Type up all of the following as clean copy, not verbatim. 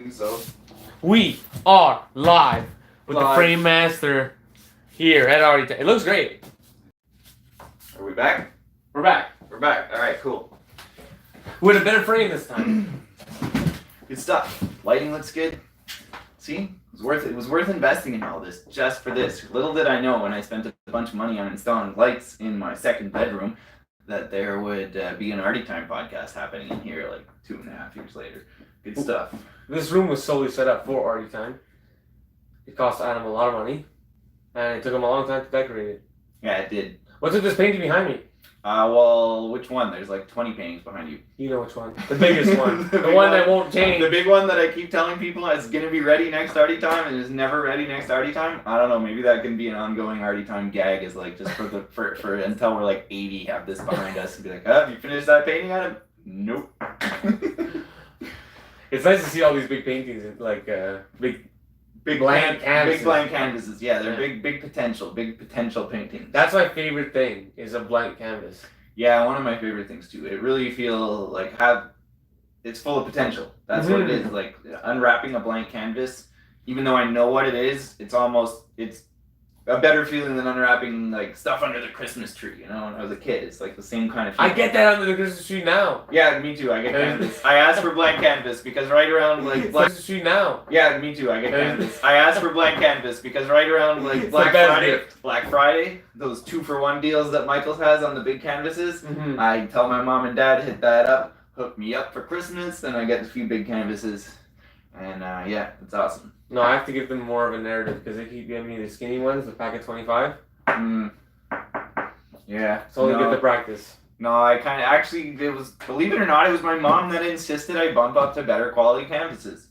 think so. We are live with the Frame Master here at Arty Time. It looks great. Are we back? We're back. We're back. All right, cool. With a better frame this time. Good stuff. Lighting looks good. See, it was worth investing in all this just for this. Little did I know when I spent a bunch of money on installing lights in my second bedroom that there would be an Arty Time podcast happening in here like 2.5 years later. Good stuff. This room was solely set up for Arty Time. It cost Adam a lot of money, and it took him a long time to decorate it. Yeah, it did. What's with this painting behind me? Well, which one? There's like 20 paintings behind you. You know which one. The biggest one. the one that won't change. The big one that I keep telling people is going to be ready next Arty Time and is never ready next Arty Time. I don't know. Maybe that can be an ongoing Arty Time gag, is like just for until we're like 80, have this behind us and be like, have you finished that painting, Adam? Nope. It's nice to see all these big paintings, like big blank canvases. Big blank canvases. Yeah, they're big potential paintings. That's my favorite thing, is a blank canvas. Yeah, one of my favorite things too. It really feel like it's full of potential. That's what it is. Like unwrapping a blank canvas, even though I know what it is, it's a better feeling than unwrapping like stuff under the Christmas tree. You know, when I was a kid, it's like the same kind of feeling. I get that under the Christmas tree now. Yeah, me too. I get canvas. I asked for blank canvas because right around like Christmas tree now. Yeah, me too. I get canvas. I asked for blank canvas because right around like Black Friday, those 2-for-1 deals that Michaels has on the big canvases. I tell my mom and dad, hit that up, hook me up for Christmas, then I get a few big canvases, and yeah, it's awesome. No, I have to give them more of a narrative because they keep giving me the skinny ones, the pack of 25. Yeah. So only get the practice. No, I kind of actually, it was, believe it or not, it was my mom that insisted I bump up to better quality canvases.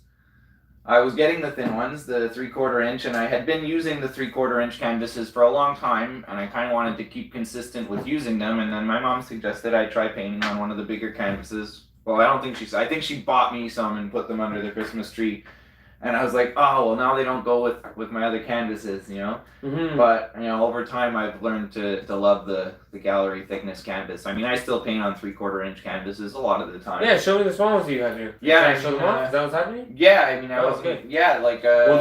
I was getting the thin ones, the 3/4 inch, and I had been using the 3/4 inch canvases for a long time, and I kind of wanted to keep consistent with using them, and then my mom suggested I try painting on one of the bigger canvases. Well, I think she bought me some and put them under the Christmas tree. And I was like, oh, well, now they don't go with my other canvases, you know? But, you know, over time, I've learned to love the gallery thickness canvas. I mean, I still paint on 3/4 inch canvases a lot of the time. Yeah, show me the small ones you have here. Yeah. Can I show them off? Is that what's happening? Yeah, I mean, I was good. Yeah, like... well,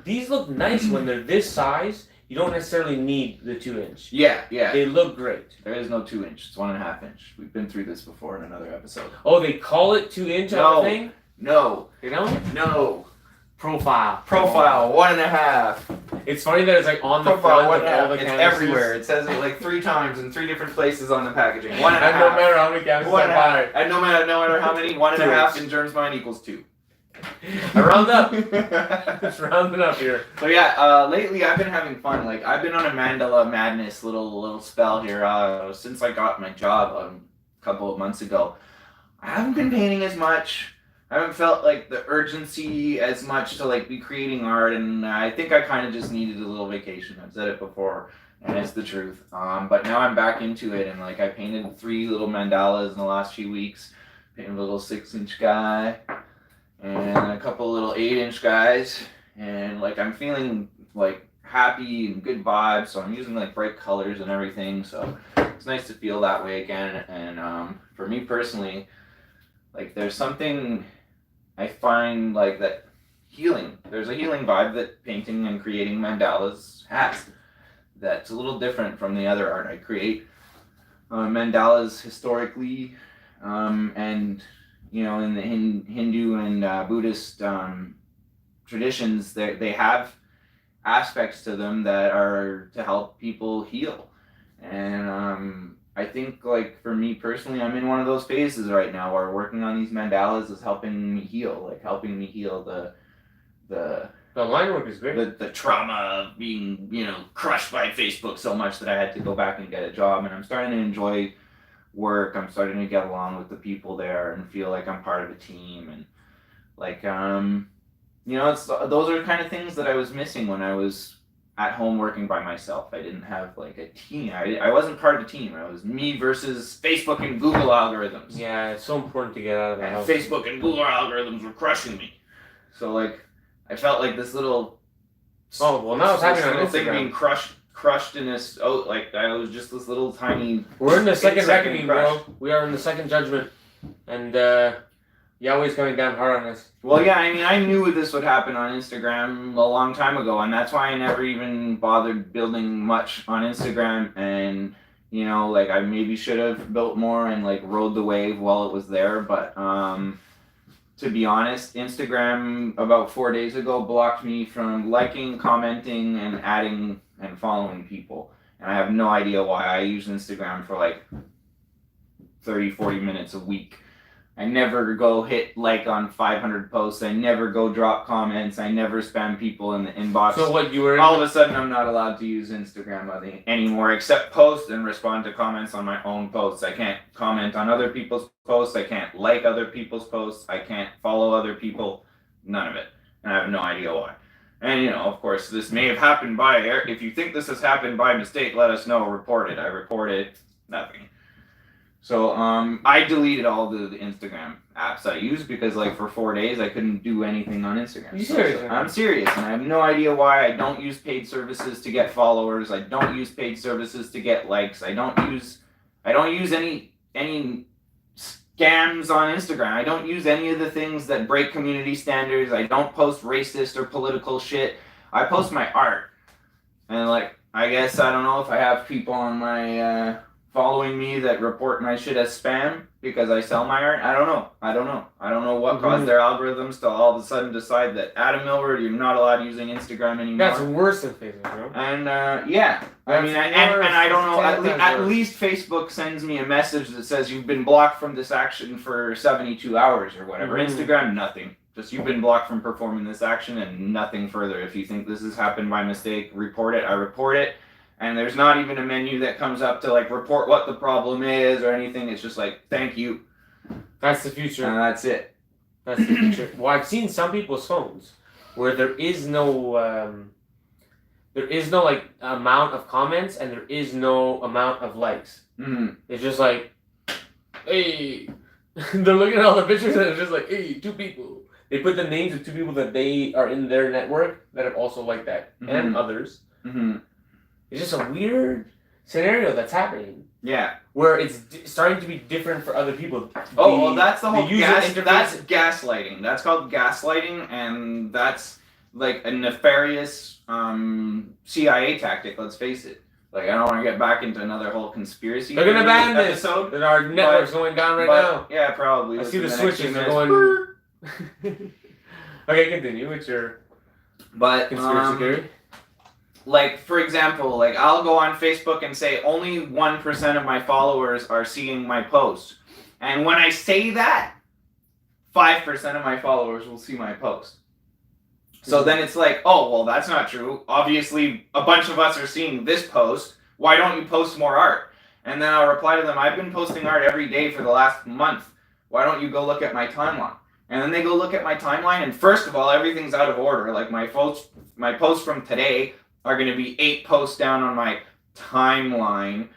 these look nice when they're this size. You don't necessarily need the 2-inch. Yeah. They look great. There is no 2-inch. It's 1.5 inch. We've been through this before in another episode. Oh, they call it 2-inch on the thing? No. They don't? No. Profile 1.5. It's funny that it's like on the front of all the It's canvases. everywhere. It says it like 3 times in 3 different places on the packaging. 1.5. And no matter how many canvases I buy. And no matter how many, 1.5 in Germ's mind equals 2. I round up. Just rounding up here. So yeah, lately I've been having fun. Like I've been on a mandala madness little spell here since I got my job a couple of months ago. I haven't been painting as much. I haven't felt like the urgency as much to like be creating art, and I think I kind of just needed a little vacation. I've said it before, and it's the truth. But now I'm back into it, and like I painted 3 little mandalas in the last few weeks. Painted a little 6-inch guy, and a couple little 8-inch guys, and like I'm feeling like happy and good vibes. So I'm using like bright colors and everything. So it's nice to feel that way again. And for me personally, like there's something I find like that healing. There's a healing vibe that painting and creating mandalas has. That's a little different from the other art I create. Mandalas historically, and you know, in the Hindu and Buddhist traditions, they have aspects to them that are to help people heal. And I think, like, for me personally, I'm in one of those phases right now where working on these mandalas is helping me heal. Like, helping me heal the line work is great. The trauma of being, you know, crushed by Facebook so much that I had to go back and get a job. And I'm starting to enjoy work. I'm starting to get along with the people there and feel like I'm part of a team. And, like, you know, those are the kind of things that I was missing when I was at home working by myself. I didn't have like a team. I wasn't part of a team. I was me versus Facebook and Google algorithms. Yeah, it's so important to get out of the house. Facebook and Google algorithms were crushing me. So like, I felt like this little. Oh well, now it's happening on Instagram. Thing being crushed in this. Oh, like I was just this little tiny. We're in the second reckoning, bro. We are in the second judgment, and Yahweh's coming down hard on us. Well, yeah, I mean, I knew this would happen on Instagram a long time ago, and that's why I never even bothered building much on Instagram. And you know, like I maybe should have built more and like rode the wave while it was there. But to be honest, Instagram about 4 days ago blocked me from liking, commenting, and adding and following people. And I have no idea why. I use Instagram for like 30, 40 minutes a week. I never go hit like on 500 posts. I never go drop comments. I never spam people in the inbox. So what, you were... All of a sudden, I'm not allowed to use Instagram anymore, except post and respond to comments on my own posts. I can't comment on other people's posts. I can't like other people's posts. I can't follow other people. None of it. And I have no idea why. And, you know, of course, this may have happened by... If you think this has happened by mistake, let us know. Report it. I reported nothing. So I deleted all the Instagram apps I use because like for 4 days I couldn't do anything on Instagram. You serious? I'm serious, and I have no idea why. I don't use paid services to get followers. I don't use paid services to get likes. I don't use any scams on Instagram. I don't use any of the things that break community standards. I don't post racist or political shit. I post my art. And like I guess I don't know if I have people on my following me that report my shit as spam because I sell my art. I don't know what caused their algorithms to all of a sudden decide that Adam Millward, you're not allowed using Instagram anymore. That's worse than Facebook, bro. And yeah, I mean, and I don't know. At least Facebook sends me a message that says you've been blocked from this action for 72 hours or whatever. Instagram, nothing. Just you've been blocked from performing this action and nothing further. If you think this has happened by mistake, report it. I report it. And there's not even a menu that comes up to like report what the problem is or anything. It's just like, thank you. That's the future. And that's it. That's the future. Well, I've seen some people's phones where there is no like amount of comments and there is no amount of likes. Mm-hmm. It's just like, hey, they're looking at all the pictures and it's just like, hey, 2 people. They put the names of 2 people that they are in their network that have also liked that and others. Mm-hmm. It's just a weird scenario that's happening. Yeah. Where it's starting to be different for other people. Well, that's the whole that's gaslighting. That's called gaslighting, and that's like a nefarious CIA tactic, let's face it. Like, I don't want to get back into another whole conspiracy. They're going to ban this. And our network's going down right now. Yeah, probably. I see the switches are going... Okay, continue with your conspiracy theory. Like, for example, like I'll go on Facebook and say only 1% of my followers are seeing my post. And when I say that, 5% of my followers will see my post. So then it's like, oh, well, that's not true. Obviously, a bunch of us are seeing this post. Why don't you post more art? And then I'll reply to them, I've been posting art every day for the last month. Why don't you go look at my timeline? And then they go look at my timeline, and first of all, everything's out of order. Like my posts from today are going to be 8 posts down on my timeline.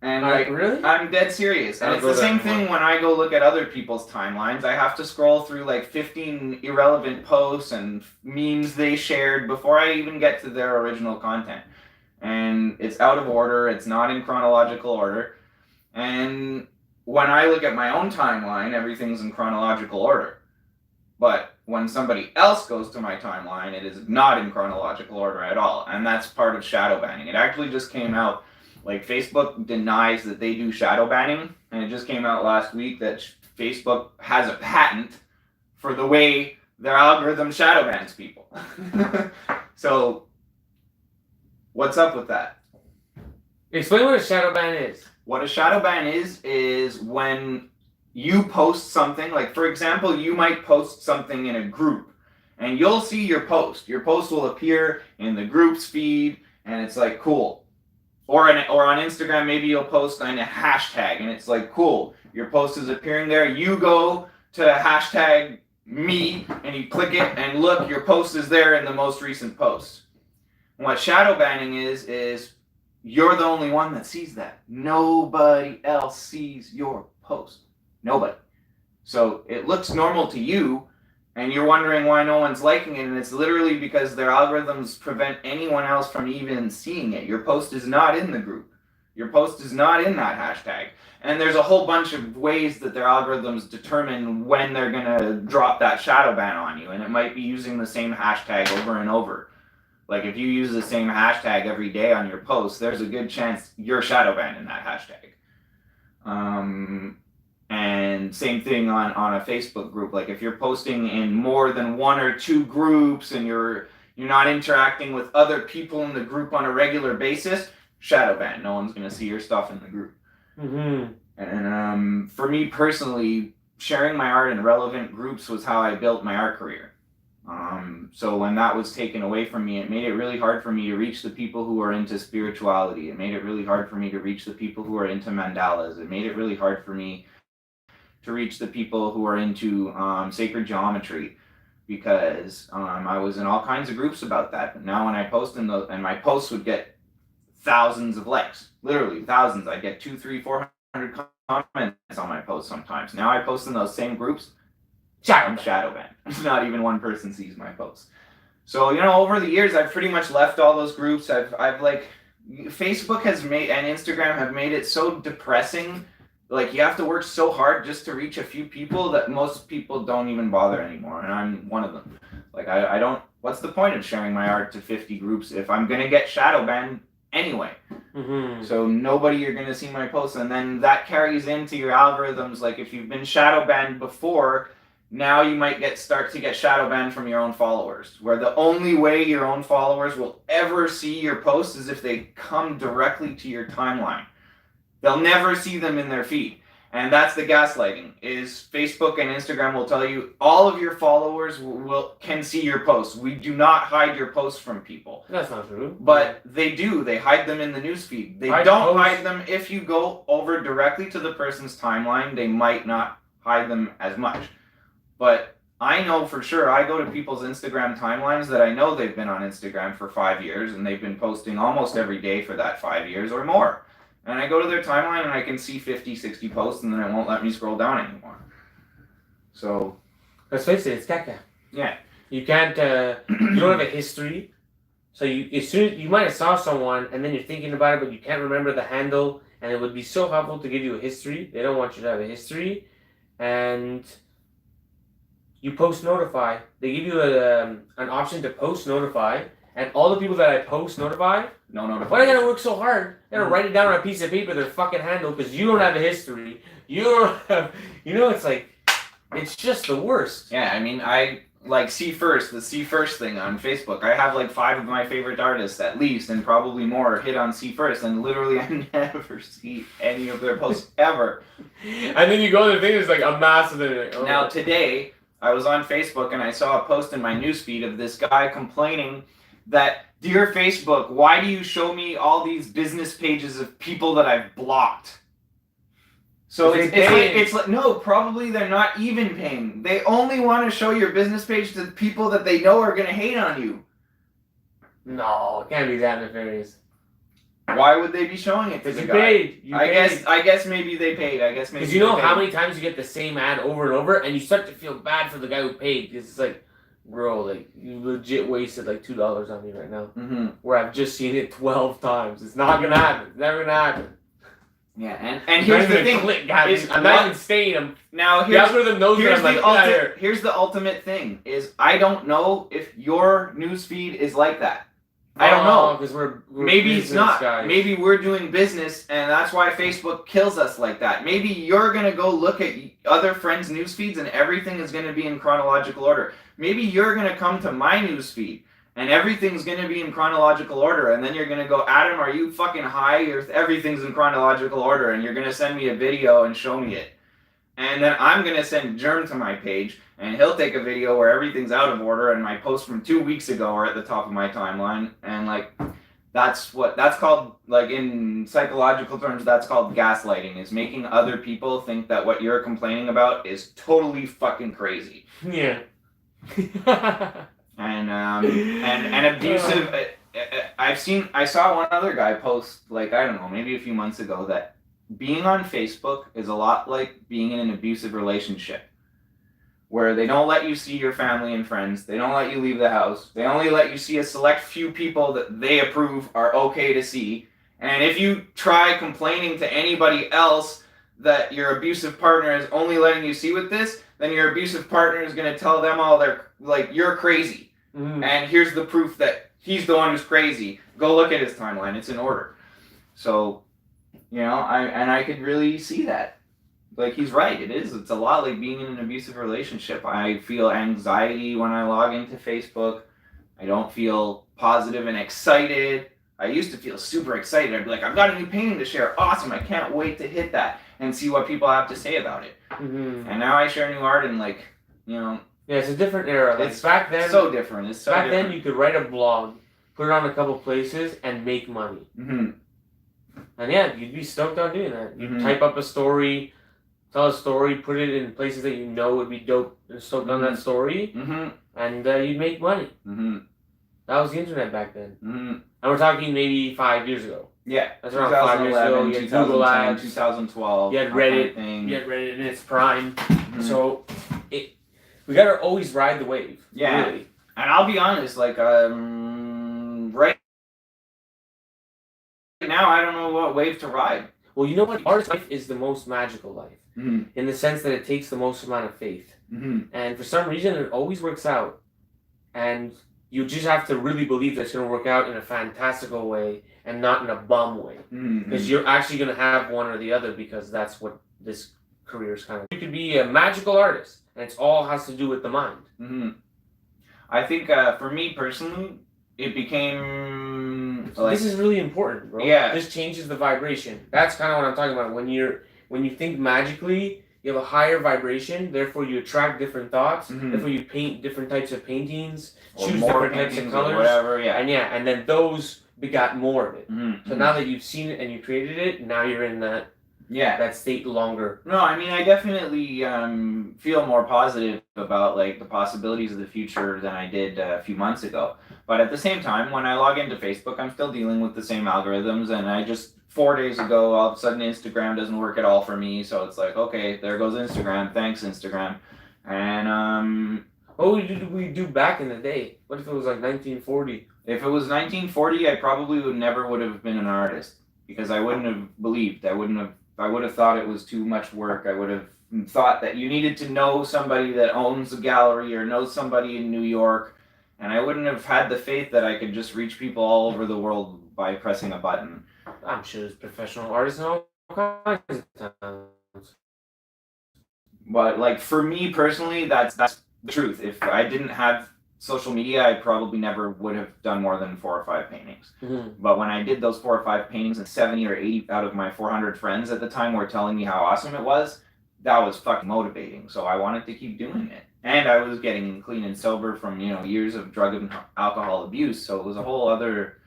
And like, really? I'm dead serious. And it's the same thing when I go look at other people's timelines. I have to scroll through like 15 irrelevant posts and memes they shared before I even get to their original content. And it's out of order. It's not in chronological order. And when I look at my own timeline, everything's in chronological order. But when somebody else goes to my timeline, it is not in chronological order at all. And that's part of shadow banning. It actually just came out, like Facebook denies that they do shadow banning. And it just came out last week that Facebook has a patent for the way their algorithm shadow bans people. So, what's up with that? Explain what a shadow ban is. What a shadow ban is when you post something, like for example, you might post something in a group and you'll see your post. Your post will appear in the group's feed and it's like, cool. Or on Instagram, maybe you'll post in a hashtag and it's like, cool. Your post is appearing there. You go to hashtag me and you click it and look, your post is there in the most recent post. And what shadow banning is you're the only one that sees that. Nobody else sees your post. Nobody. So it looks normal to you, and you're wondering why no one's liking it, and it's literally because their algorithms prevent anyone else from even seeing it. Your post is not in the group. Your post is not in that hashtag. And there's a whole bunch of ways that their algorithms determine when they're going to drop that shadow ban on you. And it might be using the same hashtag over and over. Like if you use the same hashtag every day on your post, there's a good chance you're shadow banned in that hashtag. And same thing on a Facebook group. Like if you're posting in more than 1 or 2 groups and you're not interacting with other people in the group on a regular basis, shadow ban. No one's going to see your stuff in the group. Mm-hmm. And for me personally, sharing my art in relevant groups was how I built my art career. So when that was taken away from me, it made it really hard for me to reach the people who are into spirituality. It made it really hard for me to reach the people who are into mandalas. It made it really hard for me to reach the people who are into sacred geometry, because I was in all kinds of groups about that. But now when I post in those, and my posts would get thousands of likes, literally thousands. I get 200, 300, 400 comments on my posts sometimes. Now I post in those same groups, I'm shadow banned. Not even one person sees my posts. So, over the years, I've pretty much left all those groups. I've like, Facebook has made, and Instagram have made it so depressing. Like, you have to work so hard just to reach a few people that most people don't even bother anymore. And I'm one of them. Like, I don't, what's the point of sharing my art to 50 groups if I'm going to get shadow banned anyway? Mm-hmm. So nobody are going to see my posts. And then that carries into your algorithms. Like, if you've been shadow banned before, now you might start to get shadow banned from your own followers, where the only way your own followers will ever see your posts is if they come directly to your timeline. They'll never see them in their feed. And that's the gaslighting, is Facebook and Instagram will tell you all of your followers can see your posts. We do not hide your posts from people. That's not true. But they do. They hide them in the newsfeed. They don't hide them. If you go over directly to the person's timeline, they might not hide them as much. But I know for sure, I go to people's Instagram timelines that I know they've been on Instagram for 5 years and they've been posting almost every day for that 5 years or more. And I go to their timeline and I can see 50, 60 posts and then it won't let me scroll down anymore. So, let's face it, it's caca. Yeah. You can't, you don't have a history. So you might have saw someone and then you're thinking about it, but you can't remember the handle. And it would be so helpful to give you a history. They don't want you to have a history. And you post notify. They give you an option to post notify, and all the people that I post notify. No notify. Why do they gotta work so hard? They gotta write it down on a piece of paper, their fucking handle, because you don't have a history. You don't have. It's like, it's just the worst. Yeah, I mean, I like see first thing on Facebook. I have like 5 of my favorite artists at least, and probably more, hit on see first, and literally I never see any of their posts ever. And then you go to the thing, it's like a mass of it. Like, oh. Now today, I was on Facebook and I saw a post in my newsfeed of this guy complaining that, "Dear Facebook, why do you show me all these business pages of people that I've blocked?" So it's like, no, probably they're not even paying. They only want to show your business page to people that they know are going to hate on you. No, it can't be that nefarious. Why would they be showing it to the guy? I guess maybe they paid. Because you know how many times you get the same ad over and over, and you start to feel bad for the guy who paid. Because it's like, bro, like, you legit wasted like $2 on me right now. Mm-hmm. Where I've just seen it 12 times. It's not gonna happen. It's never gonna happen. Yeah, and here's the thing. I'm not even staying. Here's the ultimate thing is, I don't know if your newsfeed is like that. I don't know. Because we're maybe it's not. Guys. Maybe we're doing business, and that's why Facebook kills us like that. Maybe you're gonna go look at other friends' news feeds, and everything is gonna be in chronological order. Maybe you're gonna come to my news feed, and everything's gonna be in chronological order, and then you're gonna go, "Adam, are you fucking high? Everything's in chronological order," and you're gonna send me a video and show me it. And then I'm gonna send Germ to my page, and he'll take a video where everything's out of order, and my posts from 2 weeks ago are at the top of my timeline. And like, that's called, like, in psychological terms, that's called gaslighting, is making other people think that what you're complaining about is totally fucking crazy. Yeah. and abusive. I saw one other guy post, like, I don't know, maybe a few months ago, that being on Facebook is a lot like being in an abusive relationship, where they don't let you see your family and friends, they don't let you leave the house, they only let you see a select few people that they approve are okay to see, And if you try complaining to anybody else that your abusive partner is only letting you see with this, then your abusive partner is going to tell them all you're crazy. And here's the proof that he's the one who's crazy. Go look at his timeline. It's in order. So, I could really see that. Like, he's right. It is. It's a lot like being in an abusive relationship. I feel anxiety when I log into Facebook. I don't feel positive and excited. I used to feel super excited. I'd be like, I've got a new painting to share. Awesome. I can't wait to hit that and see what people have to say about it. And now I share new art and Yeah, it's a different era. Like, it's back then, so different. It's so back different. then you could write a blog, put it on a couple places, and make money. And yeah, you'd be stoked on doing that. You'd type up a story, tell a story, put it in places that you know would be dope and stoked on that story, and you'd make money. That was the internet back then. And we're talking maybe 5 years ago. Yeah. That's around 5 years ago. You had Google Ads, 2012. You had Reddit. You had Reddit in its prime. So we gotta always ride the wave. Yeah. Really. And I'll be honest, right now I don't know what wave to ride. Well, you know what? Artist life is the most magical life. In the sense that it takes the most amount of faith. And for some reason it always works out. And you just have to really believe that it's going to work out in a fantastical way and not in a bum way. Because you're actually going to have one or the other, because that's what this career is kind of. You could be a magical artist, and it all has to do with the mind. I think for me personally, it became. This is really important, bro. Yeah. This changes the vibration. That's kind of what I'm talking about. When you think magically, you have a higher vibration, therefore you attract different thoughts, therefore you paint different types of paintings, choose different types of colors, whatever, and then those begot more of it. So now that you've seen it and you created it, now you're in that state longer. No, I mean, I definitely feel more positive about the possibilities of the future than I did a few months ago. But at the same time, when I log into Facebook, I'm still dealing with the same algorithms, and I just 4 days ago, all of a sudden Instagram doesn't work at all for me, so it's like, okay, there goes Instagram, thanks Instagram. And what would we do back in the day? What if it was like 1940? If it was 1940, I probably would have been an artist, because I wouldn't have believed. I would have thought it was too much work. I would have thought that you needed to know somebody that owns a gallery or knows somebody in New York, and I wouldn't have had the faith that I could just reach people all over the world by pressing a button. I'm sure there's professional artists and all kinds of times. But for me personally, that's the truth. If I didn't have social media, I probably never would have done more than 4 or 5 paintings. But when I did those 4 or 5 paintings, and 70 or 80 out of my 400 friends at the time were telling me how awesome it was, that was fucking motivating. So I wanted to keep doing it. And I was getting clean and sober from years of drug and alcohol abuse. So it was a whole other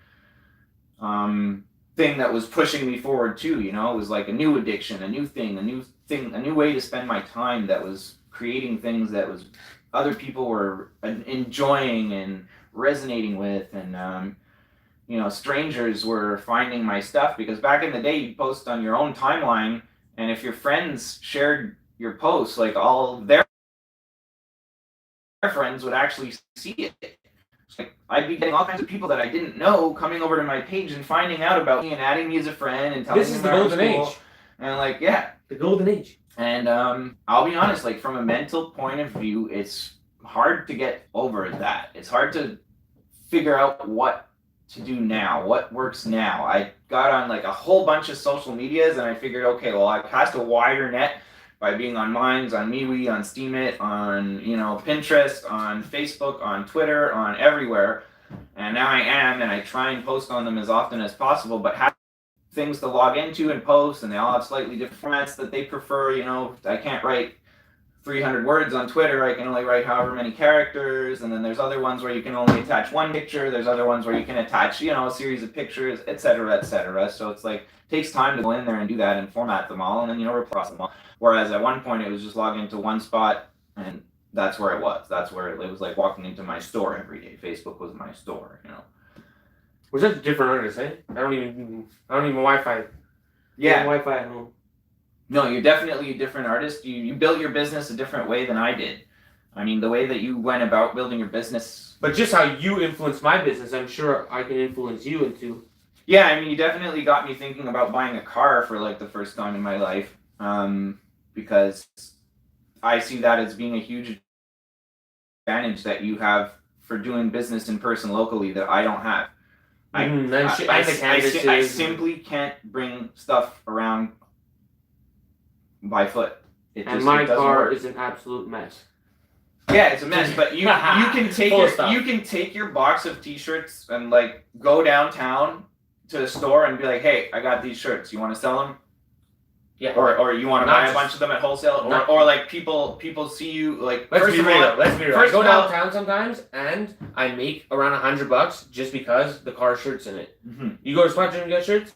thing that was pushing me forward too. It was like a new addiction, a new thing, a new way to spend my time, that was creating things that was other people were enjoying and resonating with, and strangers were finding my stuff, because back in the day you'd post on your own timeline, and if your friends shared your posts, all their friends would actually see it. I'd be getting all kinds of people that I didn't know coming over to my page and finding out about me and adding me as a friend and telling me this is the golden age. And the golden age. And I'll be honest, from a mental point of view, it's hard to get over that. It's hard to figure out what to do now, what works now. I got on a whole bunch of social medias, and I figured, okay, well, I cast a wider net by being on Minds, on MeWe, on Steemit, on Pinterest, on Facebook, on Twitter, on everywhere. And now I am, and I try and post on them as often as possible, but have things to log into and post, and they all have slightly different formats that they prefer. I can't write 300 words on Twitter. I can only write however many characters, and then there's other ones where you can only attach one picture. There's other ones where you can attach, a series of pictures, etc., etc. So it's takes time to go in there and do that and format them all, and then replace them all. Whereas at one point it was just log into one spot, and that's where it was. That's where it was like walking into my store every day. Facebook was my store, We're such different artists, eh? I don't even Wi-Fi. Yeah. Wi-Fi at home. No, you're definitely a different artist. You built your business a different way than I did. I mean, the way that you went about building your business. But just how you influenced my business, I'm sure I can influence you into Yeah, I mean, you definitely got me thinking about buying a car for like the first time in my life, because I see that as being a huge advantage that you have for doing business in person locally that I don't have. I simply can't bring stuff around by foot. And my car is an absolute mess. Yeah, it's a mess, but you can take your box of t-shirts and like go downtown to the store and be like, hey, I got these shirts. You want to sell them? Yeah. Or you want to buy a bunch of them at wholesale? Or like people see you like. Let's be real. I go downtown sometimes and I make around $100 just because the car shirt's in it. Mm-hmm. You go to Spot and get shirts.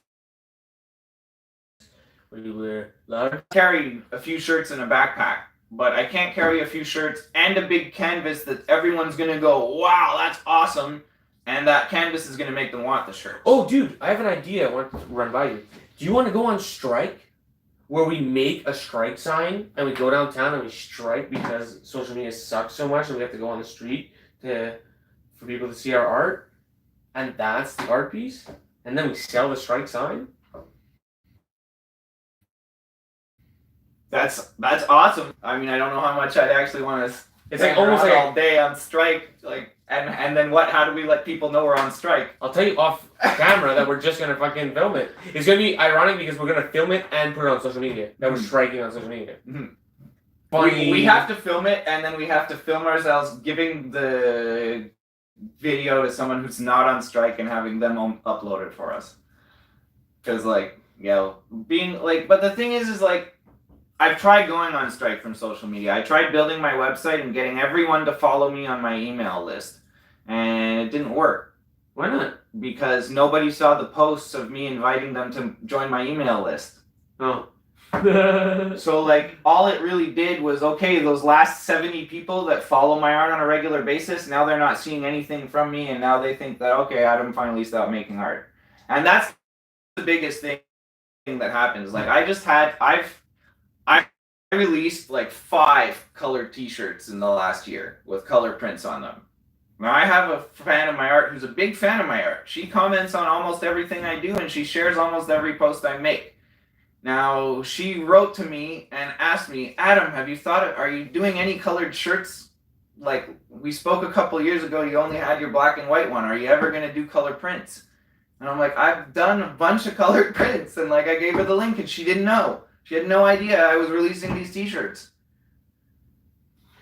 What do you wear? Large? Carry a few shirts in a backpack, but I can't carry a few shirts and a big canvas that everyone's gonna go, wow, that's awesome, and that canvas is gonna make them want the shirt. Oh, dude, I have an idea. I want to run by you. Do you want to go on strike? Where we make a strike sign and we go downtown and we strike because social media sucks so much and we have to go on the street for people to see our art, and that's the art piece, and then we sell the strike sign. That's awesome. I mean, I don't know how much I'd actually want to. It's like almost like all day on strike, like, and then what? How do we let people know we're on strike? I'll tell you off camera that we're just gonna fucking film it. It's gonna be ironic because we're gonna film it and put it on social media. That we're striking on social media. Mm-hmm. We have to film it, and then we have to film ourselves giving the video to someone who's not on strike and having them upload it for us. Because like, being like, but the thing is like. I've tried going on strike from social media. I tried building my website and getting everyone to follow me on my email list. And it didn't work. Why not? Because nobody saw the posts of me inviting them to join my email list. Oh. So, like, all it really did was, okay, those last 70 people that follow my art on a regular basis, now they're not seeing anything from me, and now they think that, okay, Adam finally stopped making art. And that's the biggest thing that happens. Like, I released like 5 colored t-shirts in the last year with color prints on them. Now I have a fan of my art who's a big fan of my art. She comments on almost everything I do and she shares almost every post I make. Now she wrote to me and asked me, Adam, are you doing any colored shirts? Like we spoke a couple years ago, you only had your black and white one. Are you ever going to do color prints? And I'm like, I've done a bunch of colored prints. And like I gave her the link and she didn't know. She had no idea I was releasing these t-shirts.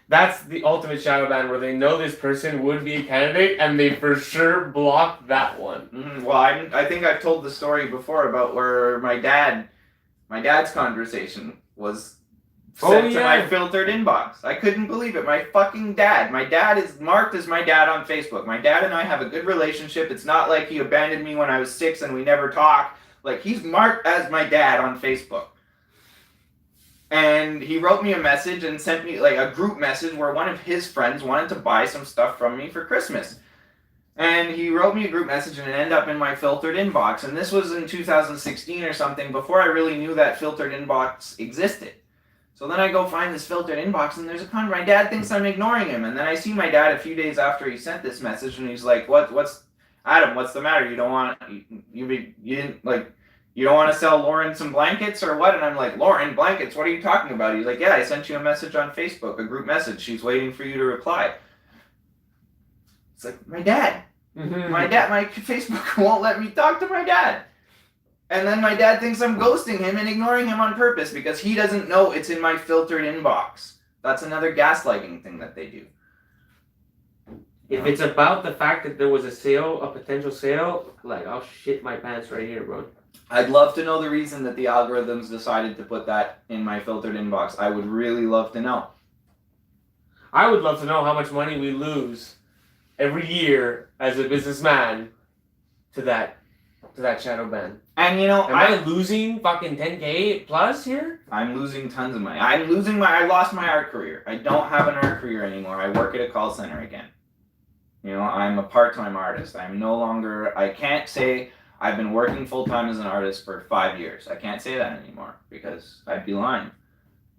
That's the ultimate shadow ban where they know this person would be a candidate and they for sure block that one. Mm-hmm. Well, I think I've told the story before about where my dad's conversation was sent to my filtered inbox. I couldn't believe it. My fucking dad. My dad is marked as my dad on Facebook. My dad and I have a good relationship. It's not like he abandoned me when I was 6 and we never talk. Like he's marked as my dad on Facebook. And he wrote me a message and sent me like a group message where one of his friends wanted to buy some stuff from me for Christmas. And he wrote me a group message and it ended up in my filtered inbox. And this was in 2016 or something before I really knew that filtered inbox existed. So then I go find this filtered inbox and there's a comment. My dad thinks I'm ignoring him. And then I see my dad a few days after he sent this message and he's like, what's Adam, what's the matter? You don't want to sell Lauren some blankets or what? And I'm like, Lauren, blankets, what are you talking about? He's like, yeah, I sent you a message on Facebook, a group message. She's waiting for you to reply. It's like, my dad. Mm-hmm. My Facebook won't let me talk to my dad. And then my dad thinks I'm ghosting him and ignoring him on purpose because he doesn't know it's in my filtered inbox. That's another gaslighting thing that they do. If it's about the fact that there was a potential sale, like, I'll shit my pants right here, bro. I'd love to know the reason that the algorithms decided to put that in my filtered inbox. I would really love to know. I would love to know how much money we lose every year as a businessman to that shadow ban. And you know, am I losing fucking 10K plus here? I'm losing tons of money. I lost my art career. I don't have an art career anymore. I work at a call center again. You know, I'm a part-time artist. I can't say I've been working full-time as an artist for 5 years. I can't say that anymore because I'd be lying.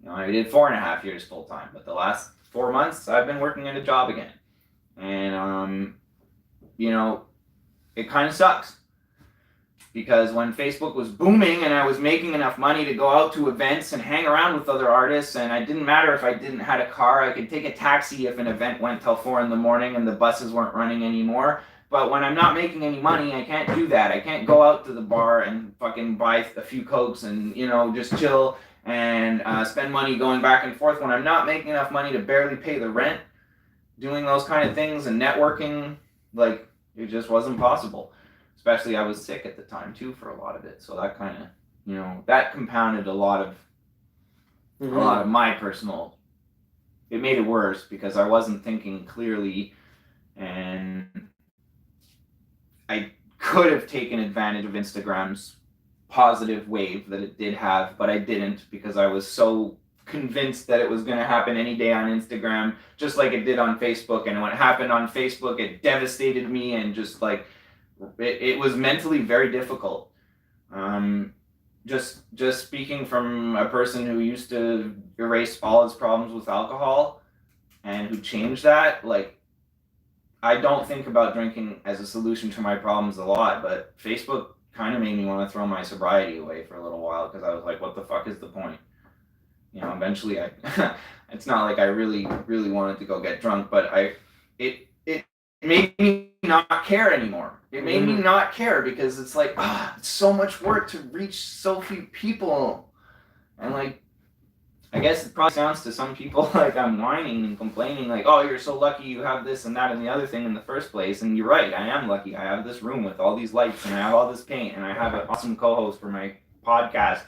You know, I did 4.5 years full-time, but the last 4 months I've been working at a job again. And, you know, it kind of sucks. because when Facebook was booming and I was making enough money to go out to events and hang around with other artists, and it didn't matter if I didn't had a car, I could take a taxi if an event went till 4 a.m. and the buses weren't running anymore. But when I'm not making any money, I can't do that. I can't go out to the bar and fucking buy a few Cokes and, you know, just chill and spend money going back and forth when I'm not making enough money to barely pay the rent. Doing those kind of things and networking, like, it just wasn't possible. Especially I was sick at the time too for a lot of it. So that kind of, you know, that compounded a lot of my personal, it made it worse because I wasn't thinking clearly, and I could have taken advantage of Instagram's positive wave that it did have, but I didn't because I was so convinced that it was going to happen any day on Instagram, just like it did on Facebook. And when it happened on Facebook, it devastated me, and just like it was mentally very difficult. Just speaking from a person who used to erase all his problems with alcohol and who changed that, like, I don't think about drinking as a solution to my problems a lot, but Facebook kind of made me want to throw my sobriety away for a little while because I was like, what the fuck is the point? You know, eventually it's not like I really wanted to go get drunk, but it made me not care anymore. It made me not care because it's like, it's so much work to reach so few people. And like, I guess it probably sounds to some people like I'm whining and complaining, like, oh, you're so lucky you have this and that and the other thing in the first place. And you're right, I am lucky. I have this room with all these lights, and I have all this paint, and I have an awesome co-host for my podcast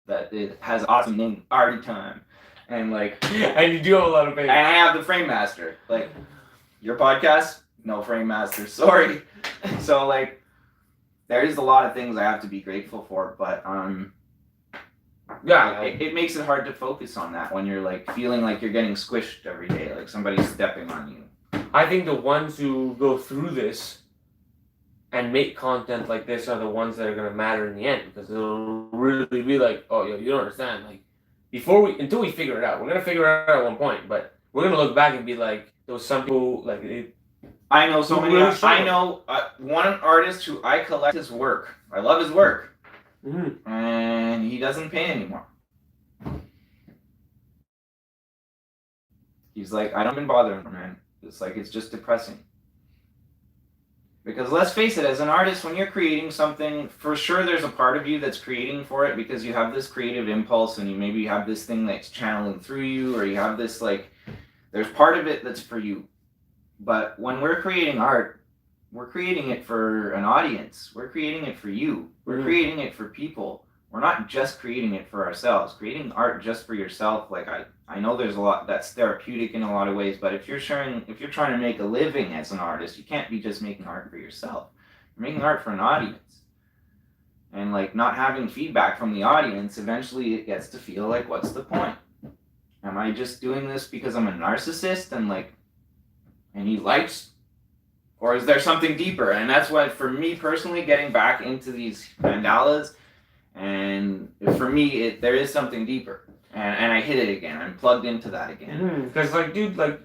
that it has an awesome name, Arty Time. And like, and you do have a lot of paint. And I have the Frame Master. Like, your podcast, no Frame Master, sorry. So like, there is a lot of things I have to be grateful for, but yeah, it makes it hard to focus on that when you're like feeling like you're getting squished every day, like somebody's stepping on you. I think the ones who go through this and make content like this are the ones that are going to matter in the end, because it'll really be like, oh, yo, you don't understand. Like, until we figure it out, we're going to figure it out at one point, but we're going to look back and be like, there was some people, like, I know so many. I know one artist who I collect his work. I love his work. And he doesn't pay anymore. He's like, I don't even bother him, man. It's like, it's just depressing. Because let's face it, as an artist, when you're creating something, for sure there's a part of you that's creating for it because you have this creative impulse, and you maybe have this thing that's channeling through you, or you have this, like, there's part of it that's for you. But when we're creating art, we're creating it for an audience. We're creating it for you. We're creating it for people. We're not just creating it for ourselves. Creating art just for yourself, like, I know there's a lot that's therapeutic in a lot of ways, but if you're trying to make a living as an artist, you can't be just making art for yourself. You're making art for an audience. And like, not having feedback from the audience, eventually it gets to feel like, what's the point? Am I just doing this because I'm a narcissist and like, I need likes? Or is there something deeper? And that's what, for me personally, getting back into these mandalas, and for me, there is something deeper. And I hit it again. I'm plugged into that again. Because, like, dude, like,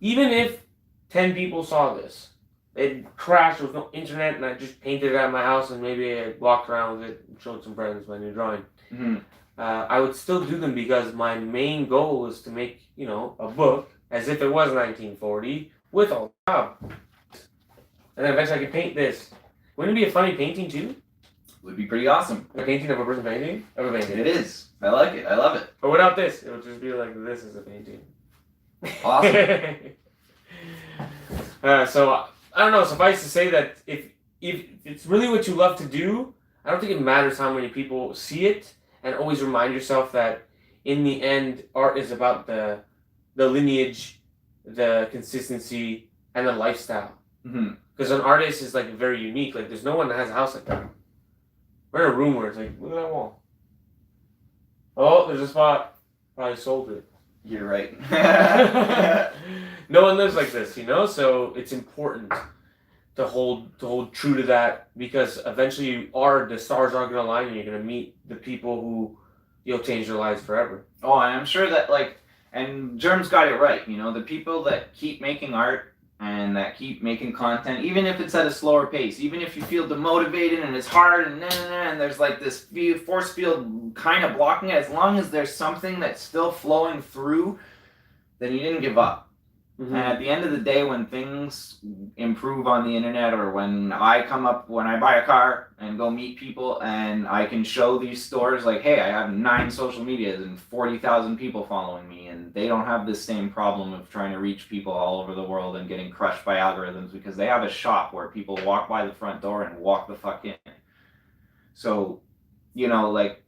even if 10 people saw this, it crashed with no internet, and I just painted it at my house, and maybe I walked around with it and showed some friends my new drawing, I would still do them because my main goal is to make, you know, a book as if it was 1940 with all the job. And then eventually I could paint this. Wouldn't it be a funny painting too? It would be pretty awesome. A painting of a person painting? Of a painting. It is. I like it. I love it. But without this, it would just be like, this is a painting. Awesome. So, I don't know, suffice to say that if it's really what you love to do, I don't think it matters how many people see it, and always remind yourself that in the end, art is about the lineage, the consistency, and the lifestyle. Because an artist is like very unique. Like, there's no one that has a house like that. We're in a room where it's like, look at that wall. Oh, there's a spot. Probably sold it. You're right. No one lives like this, you know? So it's important to hold true to that, because eventually the stars are going to align, and you're going to meet the people who you'll change their lives forever. Oh, and I'm sure that, like, and Germ's got it right, you know, the people that keep making art and that keep making content, even if it's at a slower pace, even if you feel demotivated and it's hard and there's like this force field kind of blocking it, as long as there's something that's still flowing through, then you didn't give up. And at the end of the day, when things improve on the internet, or when I buy a car and go meet people and I can show these stores like, hey, I have 9 social medias and 40,000 people following me, and they don't have this same problem of trying to reach people all over the world and getting crushed by algorithms, because they have a shop where people walk by the front door and walk the fuck in. So, like,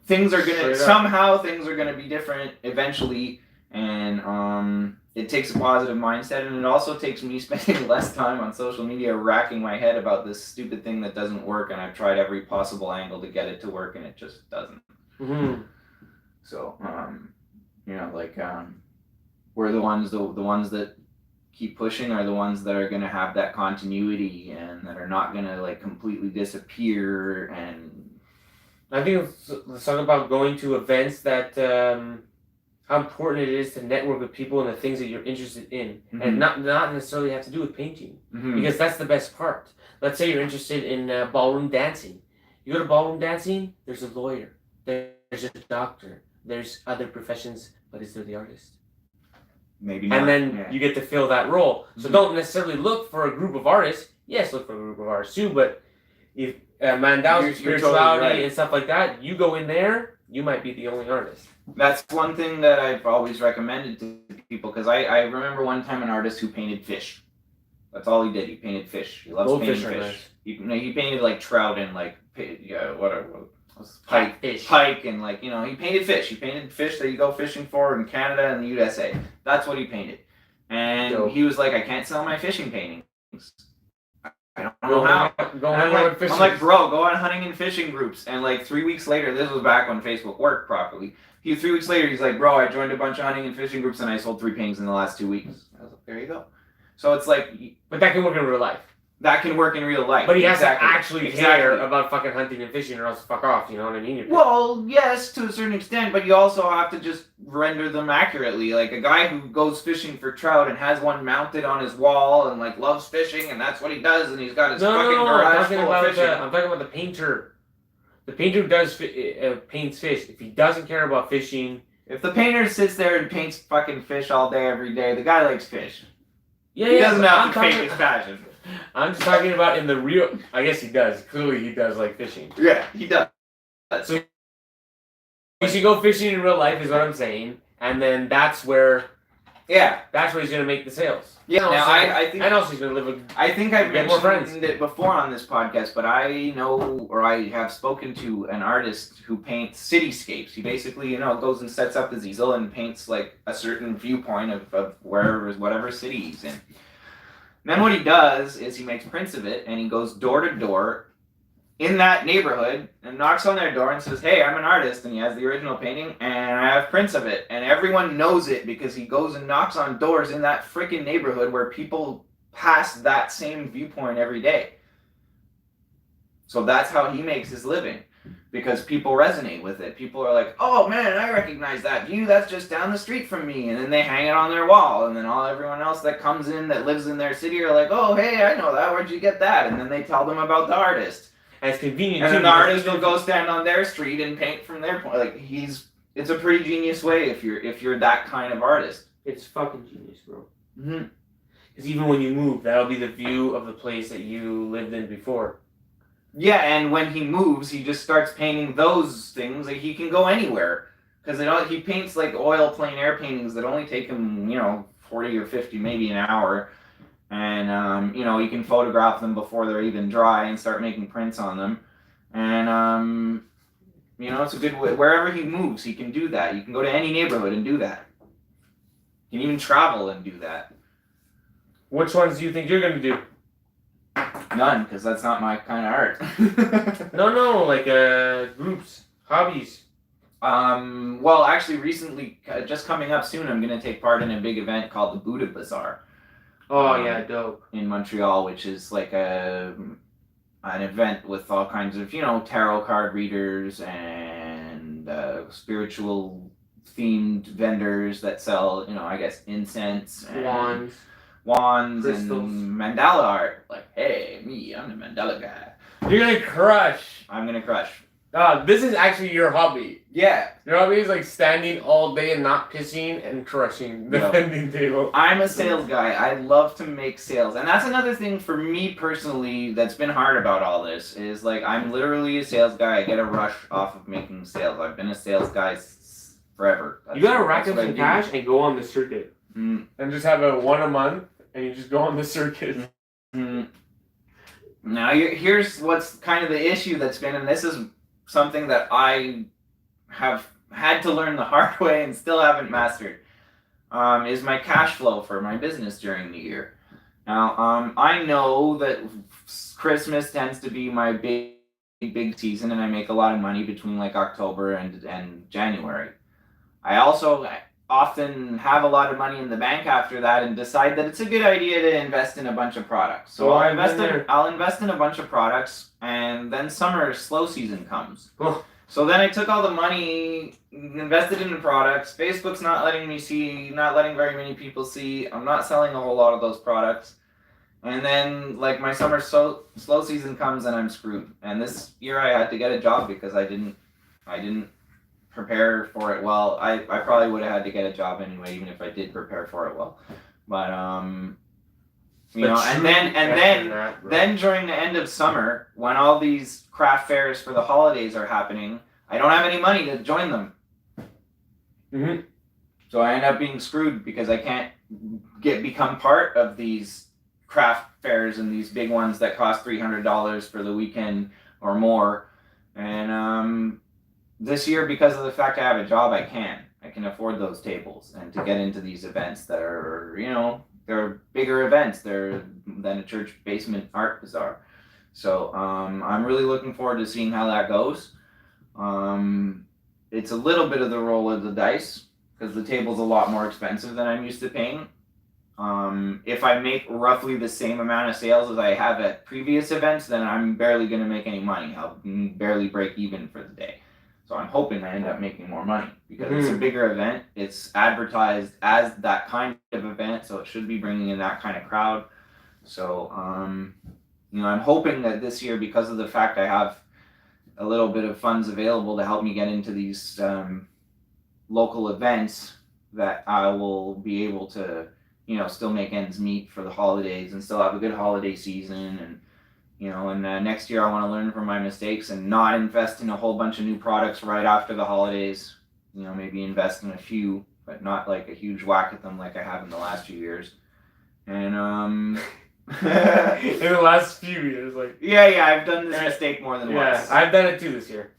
things are gonna be different eventually, and it takes a positive mindset, and it also takes me spending less time on social media racking my head about this stupid thing that doesn't work, and I've tried every possible angle to get it to work, and it just doesn't. So, we're the ones that keep pushing are the ones that are going to have that continuity and that are not going to like completely disappear. And I think it's something about going to events that how important it is to network with people and the things that you're interested in, and not necessarily have to do with painting, because that's the best part. Let's say you're interested in ballroom dancing. You go to ballroom dancing, there's a lawyer, there's a doctor, there's other professions, but is there the artist? Maybe not. And then you get to fill that role. So don't necessarily look for a group of artists. Yes, look for a group of artists too, but if Mandau's spirituality totally right. And stuff like that, you go in there, you might be the only artist. That's one thing that I've always recommended to people, because I remember one time an artist who painted fish. That's all he did. He painted fish. He loves painting fish. Nice. He painted like trout and like pike and like he painted fish. He painted fish that you go fishing for in Canada and the USA. That's what he painted. And he was like, I can't sell my fishing paintings. I don't know how. I'm like, bro, go on hunting and fishing groups. And like 3 weeks later, this was back when Facebook worked properly. 3 weeks later, he's like, bro, I joined a bunch of hunting and fishing groups and I sold 3 paintings in the last 2 weeks. I was like, there you go. So it's like, but that can work in real life. That can work in real life. But he has to actually care about fucking hunting and fishing, or else fuck off, you know what I mean? Well, yes, to a certain extent, but you also have to just render them accurately. Like a guy who goes fishing for trout and has one mounted on his wall and like loves fishing and that's what he does, and he's got his fucking garage full of fishing. I'm talking about the painter. The painter does paints fish. If he doesn't care about fishing... If the painter sits there and paints fucking fish all day, every day, the guy likes fish. Yeah, he doesn't have to fake his passion. I'm just talking about in the real... I guess he does. Clearly he does like fishing. Yeah, he does. So you should go fishing in real life is what I'm saying. And then that's where... Yeah. That's where he's going to make the sales. Yeah, now I think... And also he's going to live I think I've mentioned it before on this podcast, but I know, or I have spoken to an artist who paints cityscapes. He basically, goes and sets up his easel and paints like a certain viewpoint of whatever city he's in. Then what he does is he makes prints of it, and he goes door to door in that neighborhood and knocks on their door and says, hey, I'm an artist, and he has the original painting, and I have prints of it. And everyone knows it because he goes and knocks on doors in that freaking neighborhood where people pass that same viewpoint every day. So that's how he makes his living, because people resonate with it. People are like, oh man, I recognize that view. That's just down the street from me. And then they hang it on their wall. And then everyone else that comes in that lives in their city are like, oh, hey, I know that. Where'd you get that? And then they tell them about the artist. And it's convenient. And then the artist will go stand on their street and paint from their point. Like it's a pretty genius way if you're that kind of artist. It's fucking genius, bro. Mm-hmm. Because even when you move, that'll be the view of the place that you lived in before. Yeah, and when he moves, he just starts painting those things. Like he can go anywhere, because he paints like oil plein air paintings that only take him 40 or 50, maybe an hour, and he can photograph them before they're even dry and start making prints on them, and it's a good way. Wherever he moves, he can do that. You can go to any neighborhood and do that. You can even travel and do that. Which ones do you think you're gonna do? None, because that's not my kind of art. No, like groups, hobbies. Well, actually, recently, just coming up soon, I'm going to take part in a big event called the Buddha Bazaar. Oh, yeah, dope. In Montreal, which is like an event with all kinds of, tarot card readers and spiritual themed vendors that sell, I guess, incense and wands Crystals. and mandala art. Like, hey, me, I'm the mandala guy. You're gonna crush. I'm gonna crush. This is actually your hobby. Yeah. Your hobby is like standing all day and not pissing and crushing the vending table. I'm a sales guy. I love to make sales. And that's another thing for me personally that's been hard about all this is like I'm literally a sales guy. I get a rush off of making sales. I've been a sales guy forever. You gotta rack up some cash and go on the circuit. And just have a one a month and you just go on the circuit. Now here's what's kind of the issue that's been, and this is something that I have had to learn the hard way and still haven't mastered, is my cash flow for my business during the year. Now, I know that Christmas tends to be my big season, and I make a lot of money between like October and January. I also often have a lot of money in the bank after that and decide that it's a good idea to invest in a bunch of products. So I'll invest in a bunch of products, and then summer slow season comes. So then I took all the money, invested in the products. Facebook's not letting very many people see. I'm not selling a whole lot of those products. And then like my summer slow season comes and I'm screwed. And this year I had to get a job because I didn't prepare for it well. I probably would have had to get a job anyway, even if I did prepare for it well. But then during the end of summer, when all these craft fairs for the holidays are happening, I don't have any money to join them. So I end up being screwed because I can't become part of these craft fairs and these big ones that cost $300 for the weekend or more. And this year, because of the fact I have a job, I can afford those tables and to get into these events that are, they're bigger events. They're than a church basement art bazaar. So I'm really looking forward to seeing how that goes. It's a little bit of the roll of the dice because the table's a lot more expensive than I'm used to paying. If I make roughly the same amount of sales as I have at previous events, then I'm barely going to make any money. I'll barely break even for the day. So I'm hoping I end up making more money because it's a bigger event. It's advertised as that kind of event, so it should be bringing in that kind of crowd. So, I'm hoping that this year, because of the fact I have a little bit of funds available to help me get into these local events, that I will be able to, still make ends meet for the holidays and still have a good holiday season. And next year I want to learn from my mistakes and not invest in a whole bunch of new products right after the holidays. Maybe invest in a few, but not like a huge whack at them like I have in the last few years. And in the last few years, like I've done this mistake more than once. Yeah, I've done it too this year.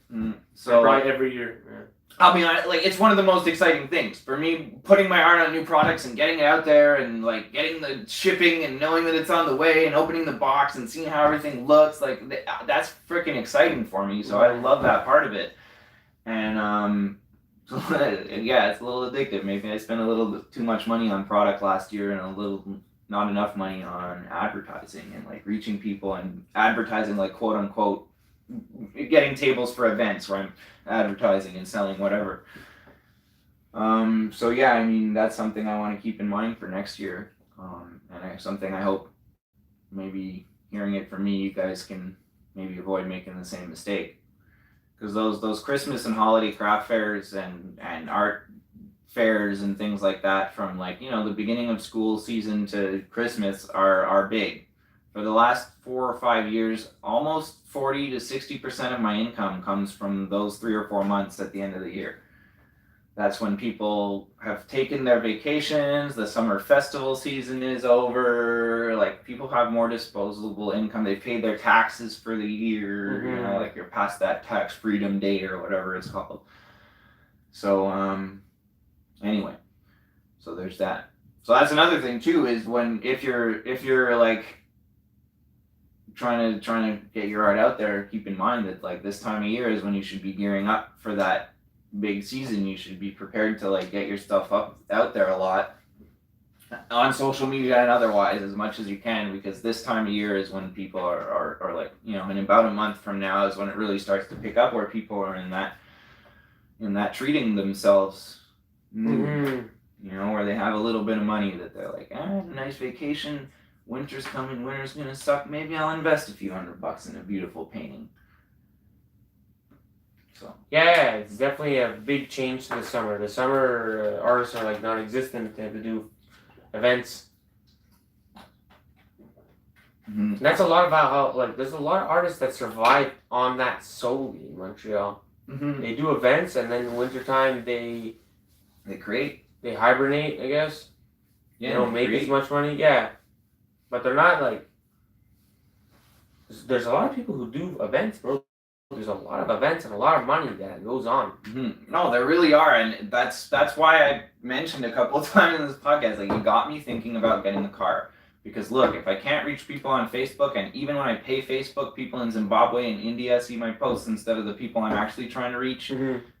So probably every year. Yeah. I'll be honest, like it's one of the most exciting things for me, putting my art on new products and getting it out there and like getting the shipping and knowing that it's on the way and opening the box and seeing how everything looks. Like that's freaking exciting for me. So I love that part of it. And it's a little addictive. Maybe I spent a little bit too much money on product last year and a little not enough money on advertising and like reaching people and advertising, like quote unquote getting tables for events where I'm advertising and selling whatever. That's something I want to keep in mind for next year. And something I hope maybe hearing it from me, you guys can maybe avoid making the same mistake. Because those Christmas and holiday craft fairs and art fairs and things like that from the beginning of school season to Christmas are big. For the last 4 or 5 years, almost 40 to 60% of my income comes from those 3 or 4 months at the end of the year. That's when people have taken their vacations, the summer festival season is over, like people have more disposable income, they've paid their taxes for the year, you're past that tax freedom date or whatever it's called. So anyway, so there's that. So that's another thing too, is if you're like trying to get your art out there, keep in mind that like this time of year is when you should be gearing up for that big season. You should be prepared to like get your stuff out there a lot on social media and otherwise as much as you can, because this time of year is when people are like, in about a month from now is when it really starts to pick up, where people are in that treating themselves You know, where they have a little bit of money that they're like, I have a nice vacation. Winter's coming. Winter's gonna suck. Maybe I'll invest a few $100 in a beautiful painting. So yeah, it's definitely a big change to the summer. The summer artists are like non-existent. They have to do events. mm-hmm. That's a lot about how like there's a lot of artists that survive on that solely in Montreal. Mm-hmm. They do events, and then in wintertime they create. They hibernate, I guess. Yeah, they don't make as much money. Yeah, but they're not like. There's a lot of people who do events, bro. There's a lot of events and a lot of money that goes on. Mm-hmm. No, there really are, and that's why I mentioned a couple of times in this podcast. Like, you got me thinking about getting the car. Because look, if I can't reach people on Facebook, and even when I pay Facebook, people in Zimbabwe and India see my posts instead of the people I'm actually trying to reach,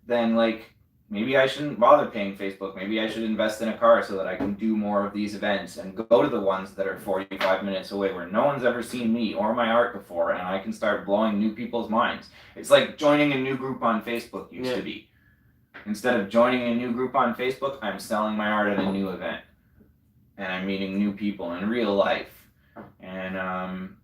then like maybe I shouldn't bother paying Facebook. Maybe I should invest in a car so that I can do more of these events and go to the ones that are 45 minutes away where no one's ever seen me or my art before, and I can start blowing new people's minds. It's like joining a new group on Facebook used to be. Instead of joining a new group on Facebook, I'm selling my art at a new event. And I'm meeting new people in real life, and on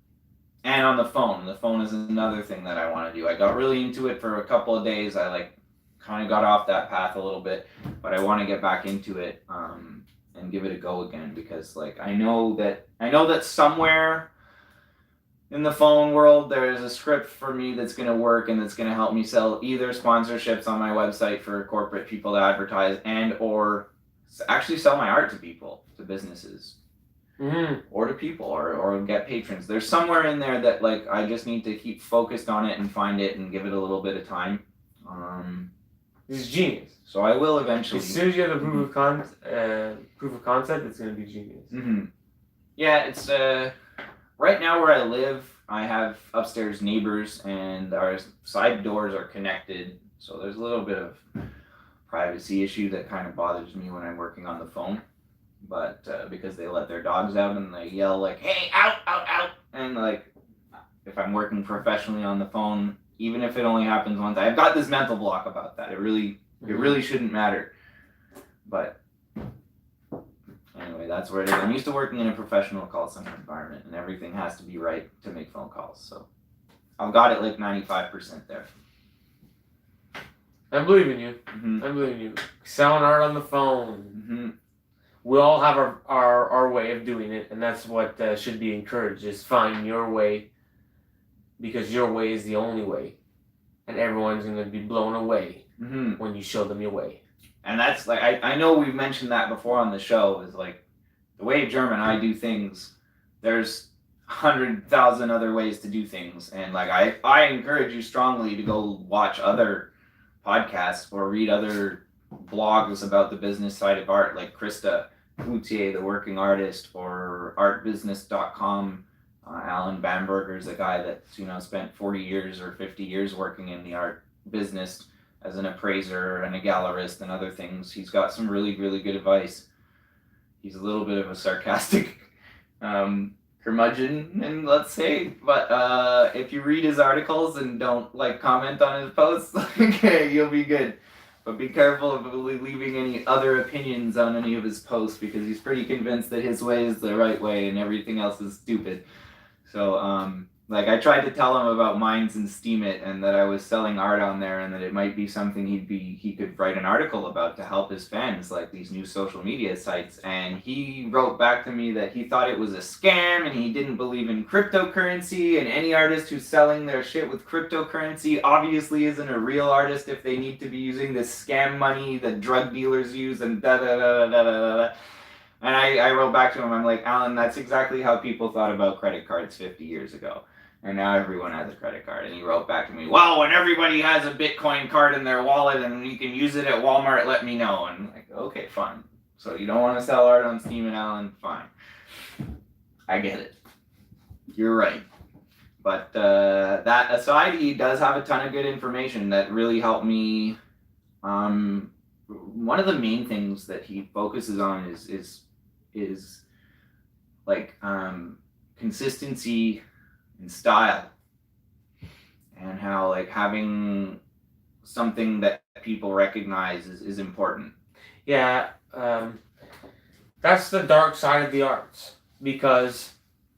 the phone. The phone is another thing that I want to do. I got really into it for a couple of days. I like kind of got off that path a little bit, but I want to get back into it and give it a go again, because like I know that somewhere in the phone world there is a script for me that's going to work and that's going to help me sell either sponsorships on my website for corporate people to advertise and or actually sell my art to people, to businesses, or to people, or get patrons. There's somewhere in there that like I just need to keep focused on it and find it and give it a little bit of time. This is genius. So I will eventually. As soon as you have the proof of concept, it's gonna be genius. Mm-hmm. Yeah, it's right now where I live, I have upstairs neighbors and our side doors are connected, so there's a little bit of privacy issue that kind of bothers me when I'm working on the phone, but because they let their dogs out and they yell like, hey, out, out, out, and like if I'm working professionally on the phone, even if it only happens once, I've got this mental block about that. It really shouldn't matter. But anyway, that's where it is. I'm used to working in a professional call center environment, and everything has to be right to make phone calls, so I've got it like 95% there. I believe in you. Mm-hmm. I believe in you. Selling art on the phone. Mm-hmm. We all have our way of doing it, and that's what should be encouraged, is find your way, because your way is the only way, and everyone's going to be blown away when you show them your way. And that's like, I know we've mentioned that before on the show, is like the way Germ and I do things, there's 100,000 other ways to do things, and like I encourage you strongly to go watch other podcasts or read other blogs about the business side of art, like Krista Cloutier, the working artist, or artbusiness.com. Alan Bamberger's a guy that's spent 40 years or 50 years working in the art business as an appraiser and a gallerist and other things. He's got some really, really good advice. He's a little bit of a sarcastic curmudgeon, and let's say, but if you read his articles and don't like comment on his posts, okay, you'll be good. But be careful of leaving any other opinions on any of his posts, because he's pretty convinced that his way is the right way and everything else is stupid. So like I tried to tell him about Minds and Steam It, and that I was selling art on there, and that it might be something he could write an article about to help his fans, like these new social media sites. And he wrote back to me that he thought it was a scam, and he didn't believe in cryptocurrency, and any artist who's selling their shit with cryptocurrency obviously isn't a real artist if they need to be using this scam money that drug dealers use, and da da da da da da da. And I wrote back to him, I'm like, Alan, that's exactly how people thought about credit cards 50 years ago. And now everyone has a credit card. And he wrote back to me, well, when everybody has a Bitcoin card in their wallet and you can use it at Walmart, let me know. And I'm like, okay, fine. So you don't want to sell art on Steam and Alan? Fine. I get it. You're right. But that aside, he does have a ton of good information that really helped me. One of the main things that he focuses on is like consistency and style, and how like having something that people recognize is important. Yeah, That's the dark side of the arts, because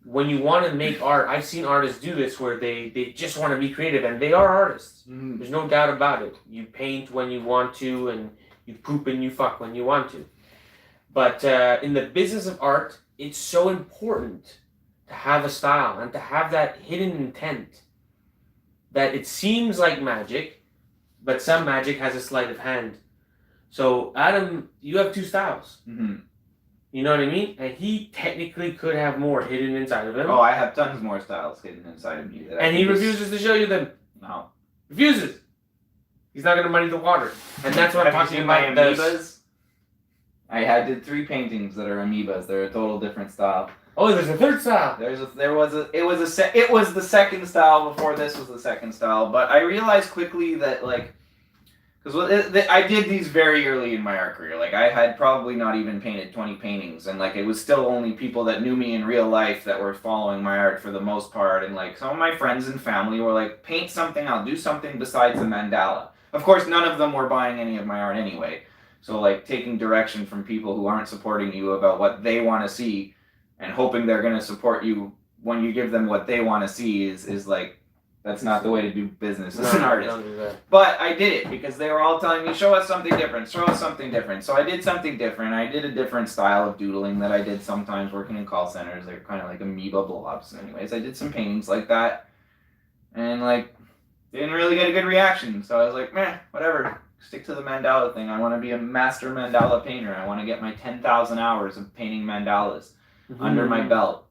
when you want to make art, I've seen artists do this where they just want to be creative, and they are artists. Mm-hmm. There's no doubt about it. You paint when you want to, and you poop and you fuck when you want to. But in the business of art, it's so important to have a style and to have that hidden intent that it seems like magic, but some magic has a sleight of hand. So, Adam, you have 2 styles. Mm-hmm. You know what I mean? And he technically could have more hidden inside of him. Oh, I have tons more styles hidden inside of me. And he refuses to show you them. No. Refuses. He's not going to muddy the water. And that's what I'm Have you talking seen my about. amoebas? I did 3 paintings that are amoebas. They're a total different style. Oh, there's a 3rd style. It was the 2nd style before this was the 2nd style. But I realized quickly that, like, because I did these very early in my art career. Like, I had probably not even painted 20 paintings, and like it was still only people that knew me in real life that were following my art for the most part. And like some of my friends and family were like, paint something, I'll do something besides the mandala. Of course, none of them were buying any of my art anyway. So like taking direction from people who aren't supporting you about what they want to see and hoping they're going to support you when you give them what they want to see is like, that's not the way to do business as an artist. Don't do that. But I did it because they were all telling me, show us something different, show us something different. So I did something different. I did a different style of doodling that I did sometimes working in call centers. They're kind of like amoeba blobs. Anyways, I did some paintings like that. And like, didn't really get a good reaction. So I was like, meh, whatever. Stick to the mandala thing. I want to be a master mandala painter. I want to get my 10,000 hours of painting mandalas under my belt.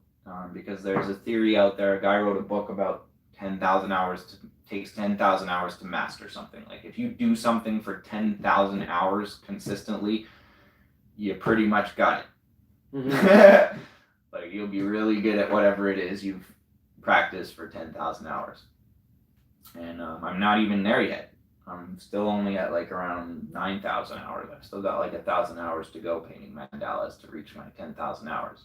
Because there's a theory out there. A guy wrote a book about 10,000 hours takes 10,000 hours to master something. Like if you do something for 10,000 hours consistently, you pretty much got it. Mm-hmm. Like you'll be really good at whatever it is you've practiced for 10,000 hours. And I'm not even there yet. I'm still only at like around 9,000 hours. I've still got like 1,000 hours to go painting mandalas to reach my 10,000 hours.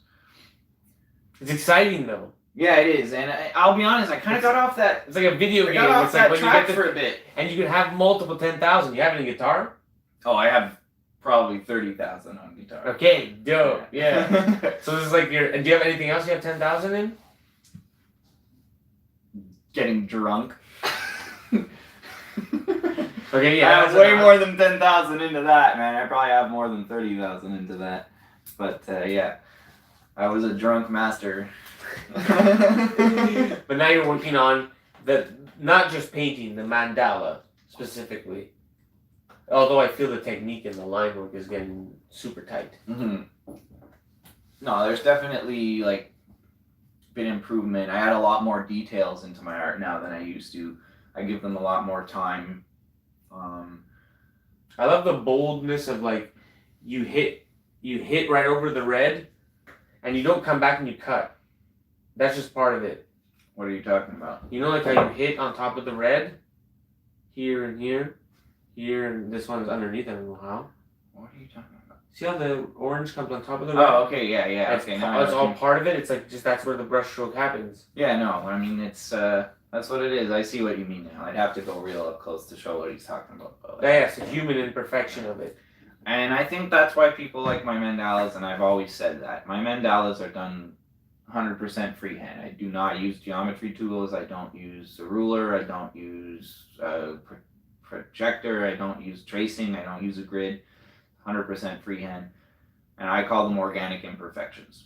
It's exciting though. Yeah, it is, and I'll be honest. I kind of got off that. It's like a video game. Got off it's like that when you get for a bit, and you can have multiple 10,000. You have any guitar? Oh, I have probably 30,000 on guitar. Okay, dope. Yeah. So this is like your. Do you have anything else you have 10,000 in? Getting drunk. Okay, yeah. I have way more than 10,000 into that, man. I probably have more than 30,000 into that. But yeah, I was a drunk master. But now you're working on not just painting, the mandala specifically. Although I feel the technique and the line work is getting super tight. Mm-hmm. No, there's definitely like been improvement. I add a lot more details into my art now than I used to. I give them a lot more time. I love the boldness of like you hit right over the red, and you don't come back and you cut. That's just part of it. What are you talking about? You know, like how you hit on top of the red, here and here, and this one's underneath. I don't know how. What are you talking about? See how the orange comes on top of the red? Oh, okay, yeah. That's, okay, that's all part of it. It's like just that's where the brush stroke happens. Yeah, no, I mean it's that's what it is. I see what you mean now. I'd have to go real up close to show what he's talking about. But, like, Yeah, it's a human imperfection of it. And I think that's why people like my mandalas, and I've always said that. My mandalas are done 100% freehand. I do not use geometry tools. I don't use a ruler. I don't use a projector. I don't use tracing. I don't use a grid. 100% freehand. And I call them organic imperfections.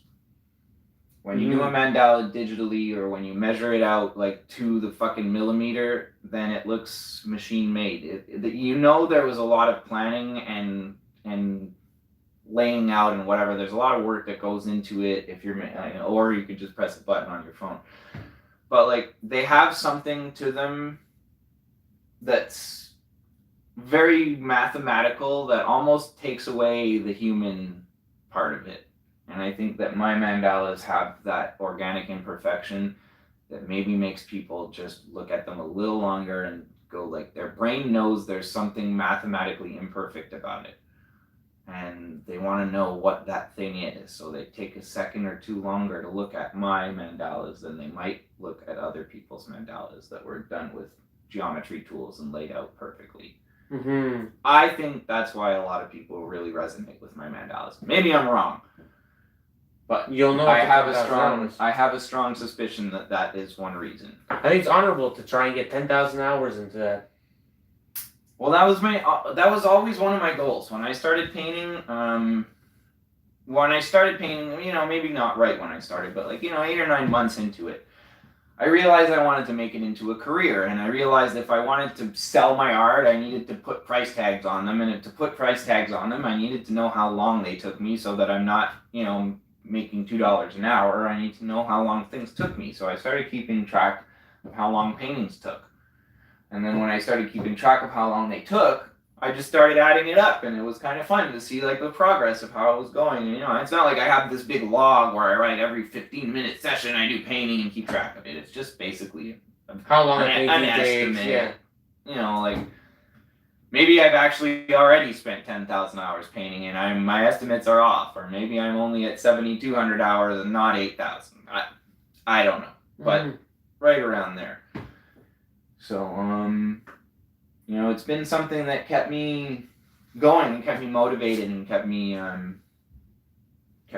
When you do a mandala digitally, or when you measure it out like to the fucking millimeter, then it looks machine made. You know there was a lot of planning and laying out and whatever. There's a lot of work that goes into it. If you're, or you could just press a button on your phone. But like they have something to them that's very mathematical that almost takes away the human part of it. And I think that my mandalas have that organic imperfection that maybe makes people just look at them a little longer and go like, their brain knows there's something mathematically imperfect about it. And they want to know what that thing is. So they take a second or two longer to look at my mandalas than they might look at other people's mandalas that were done with geometry tools and laid out perfectly. Mm-hmm. I think that's why a lot of people really resonate with my mandalas. Maybe I'm wrong, But you'll know. I have a strong suspicion that is one reason. I think it's honorable to try and get 10,000 hours into that. Well, that was always one of my goals when I started painting. Maybe not right when I started, but 8 or 9 months into it, I realized I wanted to make it into a career, and I realized if I wanted to sell my art, I needed to put price tags on them, and to put price tags on them, I needed to know how long they took me, so that I'm not, making $2 an hour. I need to know how long things took me, so I started keeping track of how long paintings took. And then when I started keeping track of how long they took, I just started adding it up, and it was kind of fun to see the progress of how it was going. And, it's not like I have this big log where I write every 15-minute session I do painting and keep track of it. It's just basically how long an estimate. takes. Yeah. Maybe I've actually already spent 10,000 hours painting, and my estimates are off, or maybe I'm only at 7,200 hours and not 8,000. I don't know, but right around there. So it's been something that kept me going and kept me motivated and kept me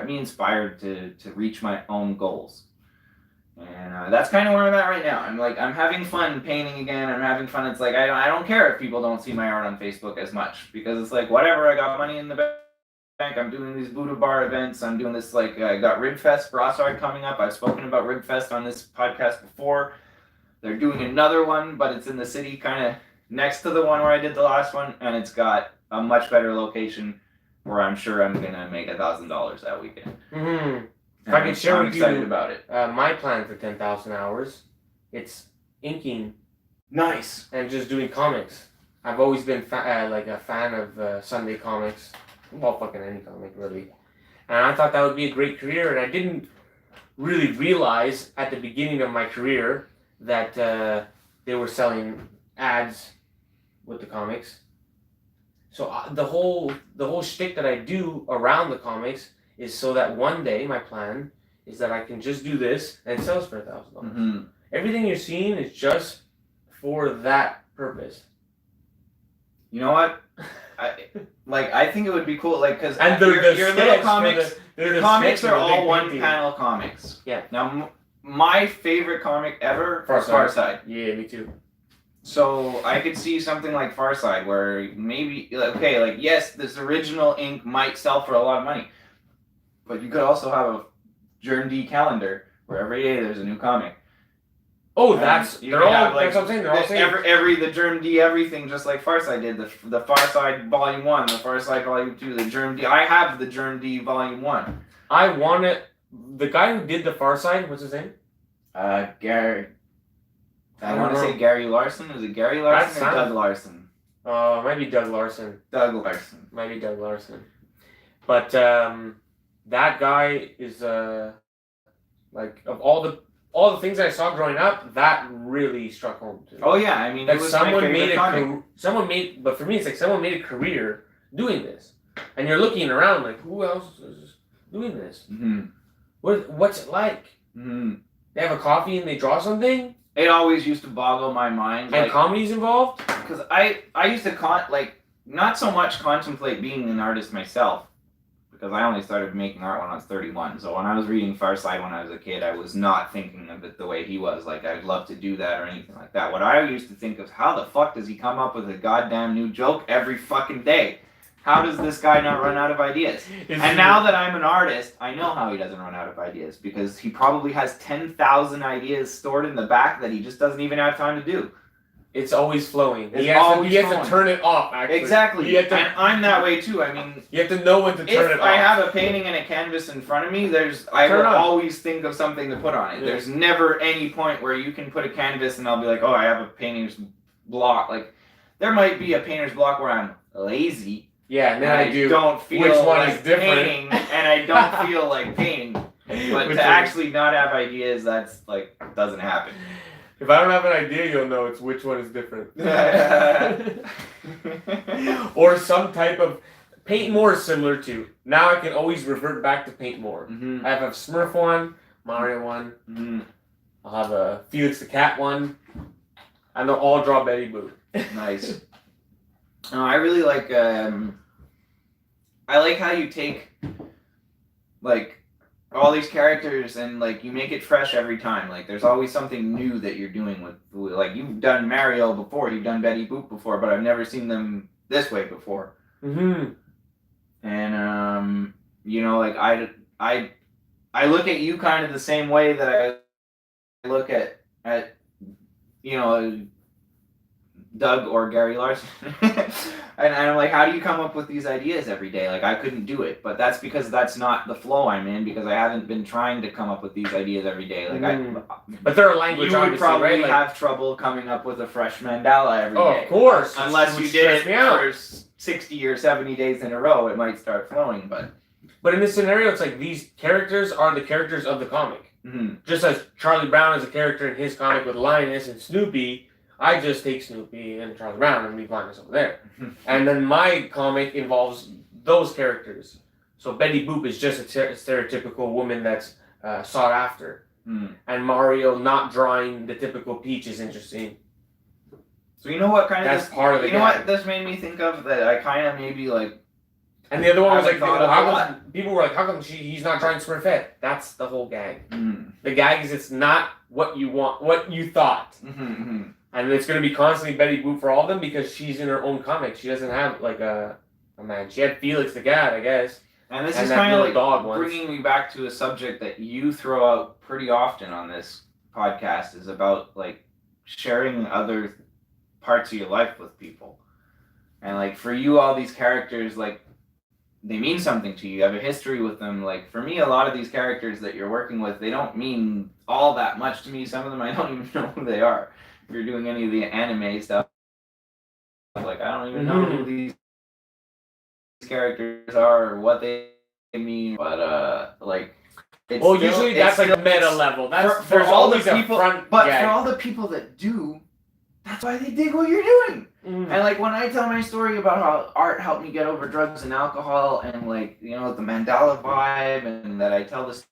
inspired to reach my own goals. And that's kind of where I'm at right now. I'm having fun painting again. I'm having fun. It's I don't care if people don't see my art on Facebook as much, because it's whatever. I got money in the bank. I'm doing these Buddha Bar events. I'm doing this I got Ribfest Brossard coming up. I've spoken about Ribfest on this podcast before. They're doing another one, but it's in the city, kind of next to the one where I did the last one, and it's got a much better location where I'm sure I'm gonna make $1,000 that weekend. Mm-hmm. If I can share with you about it. My plan for 10,000 hours, it's inking. Nice. And just doing comics. I've always been a fan of Sunday comics. Well, fucking any comic, really. And I thought that would be a great career, and I didn't really realize at the beginning of my career that they were selling ads with the comics. So the whole shtick that I do around the comics is so that one day, my plan is that I can just do this and it sells for $1,000. Mm-hmm. Everything you're seeing is just for that purpose. You know what? I think it would be cool, because your little comics, your comics are all one-panel comics. Yeah. Now, my favorite comic ever is Far Side. Yeah, me too. So I could see something like Far Side where maybe, yes, this original ink might sell for a lot of money, but you could also have a GermDee calendar where every day there's a new comic. Oh, that's what I'm saying. They're all saying the GermDee everything, just like Far Side did. The Far Side Volume 1, the Far Side Volume 2, the GermDee. I have the GermDee Volume 1. I want it. The guy who did the Far Side, what's his name? Gary. I want to say Gary Larson. Is it Gary Larson or Doug Larson? Might be Doug Larson. Doug Larson. Might be Doug Larson. But that guy is of all the things I saw growing up, that really struck home to me. Oh yeah, I mean, it was my favorite comic. But for me, it's someone made a career doing this, and you're looking around who else is doing this? Mm-hmm. What's it like? Mm-hmm. They have a coffee and they draw something. It always used to boggle my mind. And comedy's involved? Because I used to not so much contemplate being an artist myself, because I only started making art when I was 31. So when I was reading Far Side when I was a kid, I was not thinking of it the way he was. I'd love to do that or anything like that. What I used to think of, how the fuck does he come up with a goddamn new joke every fucking day? How does this guy not run out of ideas? And now that I'm an artist, I know how he doesn't run out of ideas, because he probably has 10,000 ideas stored in the back that he just doesn't even have time to do. It's always flowing. He has to turn it off, actually. Exactly. And I'm that way too. I mean, you have to know when to turn it off. If I have a painting and a canvas in front of me, I will always think of something to put on it. Yeah. There's never any point where you can put a canvas and I'll be like, oh, I have a painter's block. There might be a painter's block where I'm lazy. Yeah, and then I don't feel which one like is different. Painting, and I don't feel like painting. But to actually not have ideas, that's doesn't happen. If I don't have an idea, you'll know it's which one is different. Or some type of Paint More is similar to. Now I can always revert back to Paint More. Mm-hmm. I have a Smurf one, Mario one. Mm-hmm. I'll have a Felix the Cat one, and they'll all draw Betty Boop. Nice. I really like. I like how you take all these characters, and like you make it fresh every time. Like there's always something new that you're doing with like you've done Mario before, you've done Betty Boop before, but I've never seen them this way before. Mm-hmm. And you know, like I look at you kind of the same way that I look at you know, Doug or Gary Larson. And I'm like, how do you come up with these ideas every day? Like, I couldn't do it, but that's because that's not the flow I'm in, because I haven't been trying to come up with these ideas every day. Like, but they're a language, you would probably right? have trouble coming up with a fresh mandala every day. Oh, of course. Unless you did it for 60 or 70 days in a row, it might start flowing, But in this scenario, it's like these characters are the characters of the comic. Mm-hmm. Just as Charlie Brown is a character in his comic with Linus and Snoopy, I just take Snoopy and Charlie Brown and leave Linus over there. And then my comic involves those characters. So Betty Boop is just a stereotypical woman that's sought after. And Mario not drawing the typical Peach is interesting. So you know what kind of that's part of the you know what this made me think of, that I kind of maybe like. And the other one was like, people were like, how come he's not drawing Smurfette? That's the whole gag. The gag is it's not what you want, what you thought. And it's going to be constantly Betty Boop for all of them because she's in her own comic. She doesn't have like a man. She had Felix the cat, I guess. And this is kind of like bringing me back to a subject that you throw out pretty often on this podcast, is about like sharing other parts of your life with people. And like for you, all these characters, like they mean something to you. You have a history with them. Like for me, a lot of these characters that you're working with, they don't mean all that much to me. Some of them I don't even know who they are. If you're doing any of the anime stuff, like I don't even know who these characters are or what they mean. But like, it's usually that's like meta level. That's for all the people, but for all the people that do, that's why they dig what you're doing. And like when I tell my story about how art helped me get over drugs and alcohol, and like you know the mandala vibe, and that I tell this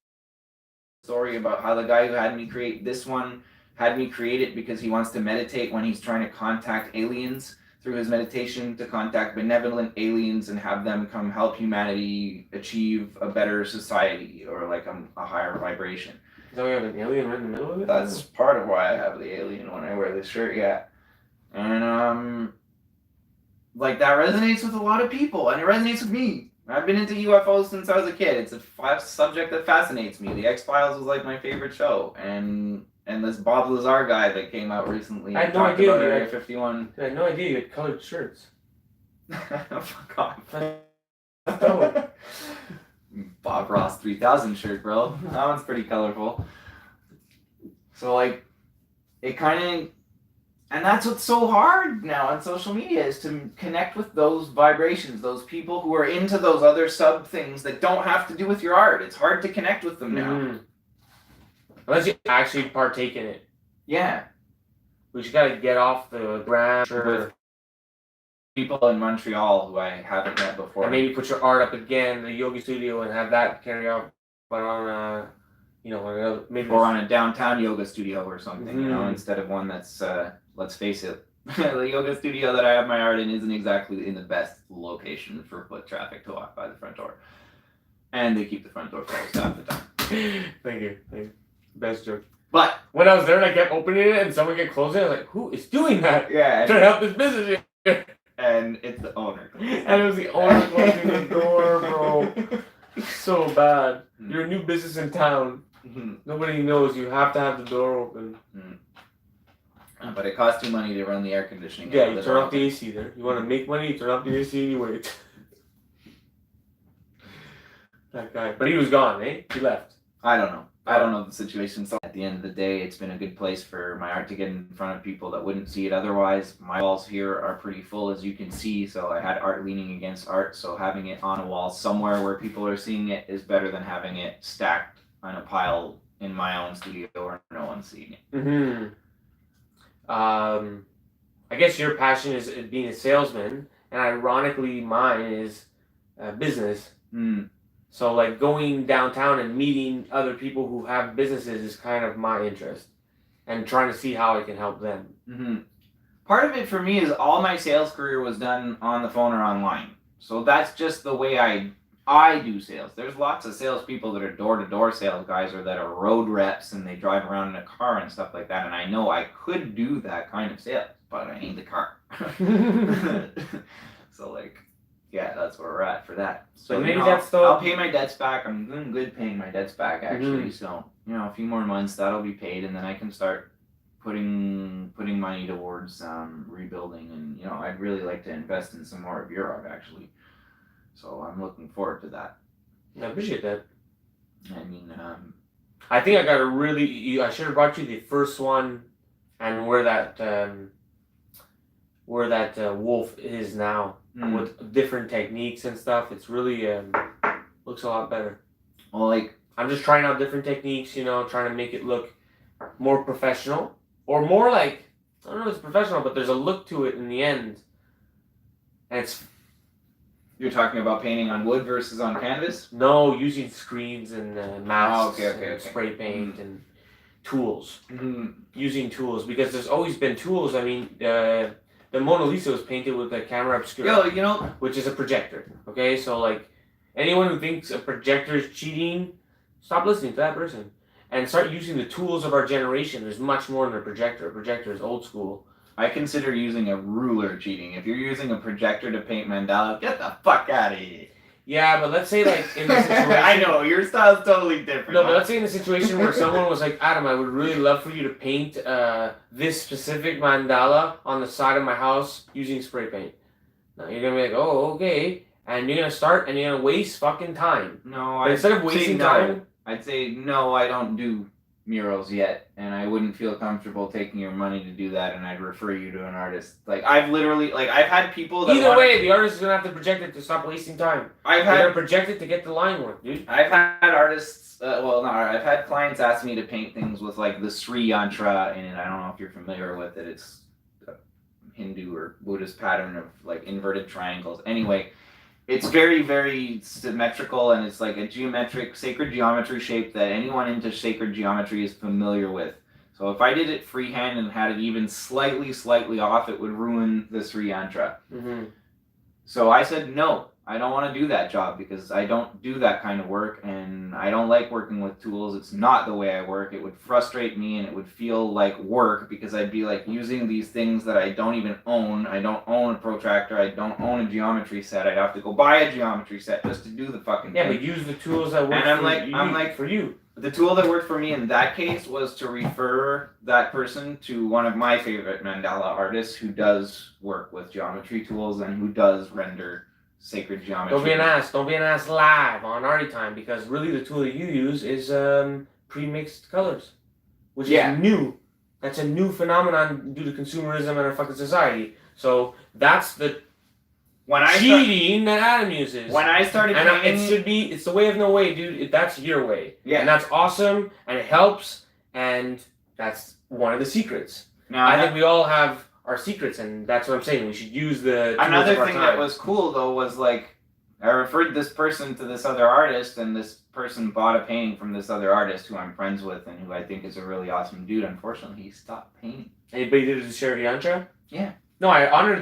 story about how the guy who had me create this one had me create it because he wants to meditate when he's trying to contact aliens through his meditation, to contact benevolent aliens and have them come help humanity achieve a better society or like a higher vibration. So we have an alien right in the middle of it? That's part of why I have the alien when I wear this shirt, yeah. And like that resonates with a lot of people, and it resonates with me. I've been into UFOs since I was a kid. It's a subject that fascinates me. The X-Files was like my favorite show, and this Bob Lazar guy that came out recently. I had no idea. Area 51. I had no idea you had colored shirts. Fuck off. Bob Ross 3000 shirt, bro. That one's pretty colorful. So like, it kind of, and that's what's so hard now on social media, is to connect with those vibrations, those people who are into those other sub things that don't have to do with your art. It's hard to connect with them now. Unless you actually partake in it. Yeah. We just gotta get off the ground. With people in Montreal who I haven't met before. And maybe put your art up again in the yoga studio and have that carry out, but on maybe or on a downtown yoga studio or something, you know, instead of one that's let's face it, the yoga studio that I have my art in isn't exactly in the best location for foot traffic to walk by the front door. And they keep the front door closed half the time. Thank you. Best joke. But when I was there and I kept opening it and someone kept closing it, I was like, who is doing that? Yeah. Trying to help this business here. And it's the owner. And it was the owner closing the door, bro. So bad. You're a new business in town. Nobody knows. You have to have the door open. But it costs you money to run the air conditioning. Yeah, you turn off the AC there. You want to make money, you turn off the AC and you wait. That guy. But he was gone, eh? He left. I don't know. I don't know the situation. So at the end of the day, it's been a good place for my art to get in front of people that wouldn't see it otherwise. My walls here are pretty full, as you can see. So I had art leaning against art. So having it on a wall somewhere where people are seeing it is better than having it stacked on a pile in my own studio where no one's seeing it. I guess your passion is being a salesman, and ironically mine is business. So like going downtown and meeting other people who have businesses is kind of my interest, and trying to see how I can help them. Part of it for me is all my sales career was done on the phone or online. So that's just the way I I do sales. There's lots of salespeople that are door-to-door sales guys or that are road reps and they drive around in a car and stuff like that. And I know I could do that kind of sales, but I need the car. So like, yeah, that's where we're at for that. So maybe you know, that's the. I'll pay my debts back. I'm doing good paying my debts back actually. So you know, a few more months that'll be paid, and then I can start putting money towards rebuilding. And you know, I'd really like to invest in some more of your art actually. So I'm looking forward to that. I appreciate that. I mean, I think I got a really. I should have brought you the first one, and where that wolf is now with different techniques and stuff. It's really looks a lot better. Well, like I'm just trying out different techniques, you know, trying to make it look more professional or more like I don't know if it's professional, but there's a look to it in the end, and it's. You're talking about painting on wood versus on canvas? No, using screens and masks okay. spray paint and tools. Mm-hmm. Using tools because there's always been tools. I mean, the Mona Lisa was painted with a camera obscura, Yo, you know, which is a projector. Okay, so like anyone who thinks a projector is cheating, stop listening to that person and start using the tools of our generation. There's much more than a projector. A projector is old school. I consider using a ruler cheating. If you're using a projector to paint mandala, get the fuck out of here. Yeah, but let's say like in this situation, I know your style's totally different. No, but let's say in a situation where someone was like, Adam, I would really love for you to paint this specific mandala on the side of my house using spray paint. Now you're gonna be like, oh, okay, and you're gonna start and you're gonna waste fucking time. No, but instead of wasting time, I'd say no. I don't do murals yet, and I wouldn't feel comfortable taking your money to do that, and I'd refer you to an artist. Like I've had people that either way, the artist is gonna have to project it to stop wasting time. They're gonna project it to get the line work, dude. I've had artists, I've had clients ask me to paint things with like the Sri Yantra in it. I don't know if you're familiar with it. It's a Hindu or Buddhist pattern of like inverted triangles. Anyway, it's very, very symmetrical, and it's like a geometric, sacred geometry shape that anyone into sacred geometry is familiar with. So if I did it freehand and had it even slightly off, it would ruin the Sri Yantra. Mm-hmm. So I said, no, I don't want to do that job because I don't do that kind of work, and I don't like working with tools. It's not the way I work. It would frustrate me, and it would feel like work because I'd be like using these things that I don't even own. I don't own a protractor. I don't own a geometry set. I'd have to go buy a geometry set just to do the fucking thing. Yeah, but use the tools that work for you. The tool that worked for me in that case was to refer that person to one of my favorite mandala artists who does work with geometry tools and who does render sacred geometry. Don't be an ass live on Arty Time, because really the tool that you use is pre-mixed colors, which is new. That's a new phenomenon due to consumerism and our fucking society. So that's the cheating that Adam uses. When I started painting, it's the way of no way, dude. That's your way. Yeah. And that's awesome, and it helps, and that's one of the secrets. Now, I think we all have our secrets, and that's what I'm saying. We should use the tools another of our thing time. that was cool though was like I referred this person to this other artist, and this person bought a painting from this other artist who I'm friends with and who I think is a really awesome dude. Unfortunately, he stopped painting. Anybody did it to Sherry Yantra? Yeah. No, I honor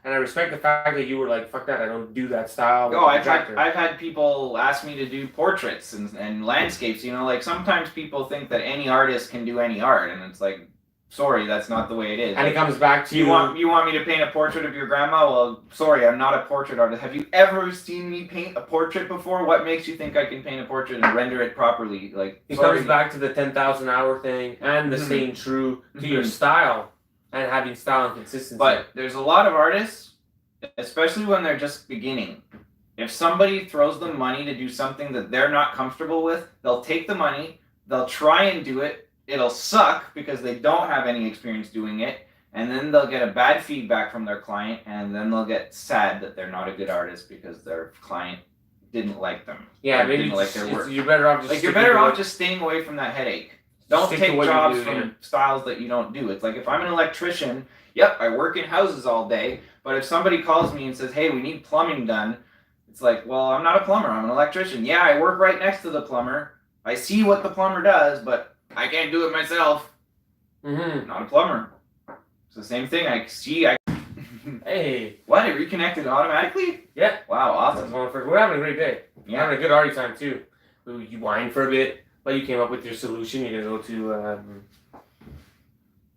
and I respect the fact that you were like, fuck that, I don't do that style. No, I've had people ask me to do portraits and landscapes. You know, like sometimes people think that any artist can do any art, and it's like, sorry, that's not the way it is. And it comes back to you want me to paint a portrait of your grandma? Well, sorry, I'm not a portrait artist. Have you ever seen me paint a portrait before? What makes you think I can paint a portrait and render it properly? Like, it comes back to the 10,000 hour thing and the staying true to your style and having style and consistency. But there's a lot of artists, especially when they're just beginning. If somebody throws them money to do something that they're not comfortable with, they'll take the money, they'll try and do it. It'll suck because they don't have any experience doing it, and then they'll get a bad feedback from their client, and then they'll get sad that they're not a good artist because their client didn't like them. Yeah, maybe didn't like their work. You're better off just staying away from that headache. Don't take jobs from styles that you don't do. It's like if I'm an electrician, yep, I work in houses all day, but if somebody calls me and says, hey, we need plumbing done, it's like, well, I'm not a plumber, I'm an electrician. Yeah, I work right next to the plumber. I see what the plumber does, but I can't do it myself. Mm-hmm. Not a plumber. It's the same thing. Hey. What? It reconnected automatically? Yeah. Wow, awesome. We're having a great day. We're Yeah. having a good Arty time too. You whine for a bit, but you came up with your solution. You're gonna go to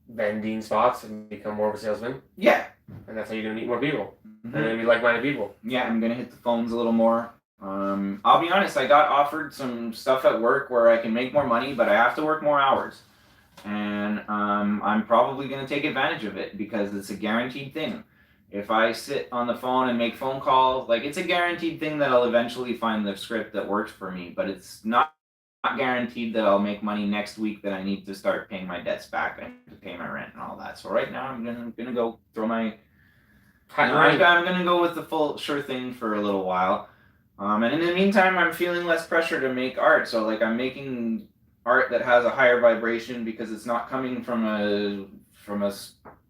vending spots and become more of a salesman. Yeah. And that's how you're gonna meet more people. Mm-hmm. And then be like-minded people. Yeah, I'm gonna hit the phones a little more. I'll be honest, I got offered some stuff at work where I can make more money, but I have to work more hours. And I'm probably gonna take advantage of it because it's a guaranteed thing. If I sit on the phone and make phone calls, like it's a guaranteed thing that I'll eventually find the script that works for me, but it's not guaranteed that I'll make money next week that I need to start paying my debts back and to pay my rent and all that. So right now I'm gonna go throw my I'm gonna go with the full sure thing for a little while. And in the meantime, I'm feeling less pressure to make art. So like I'm making art that has a higher vibration because it's not coming from a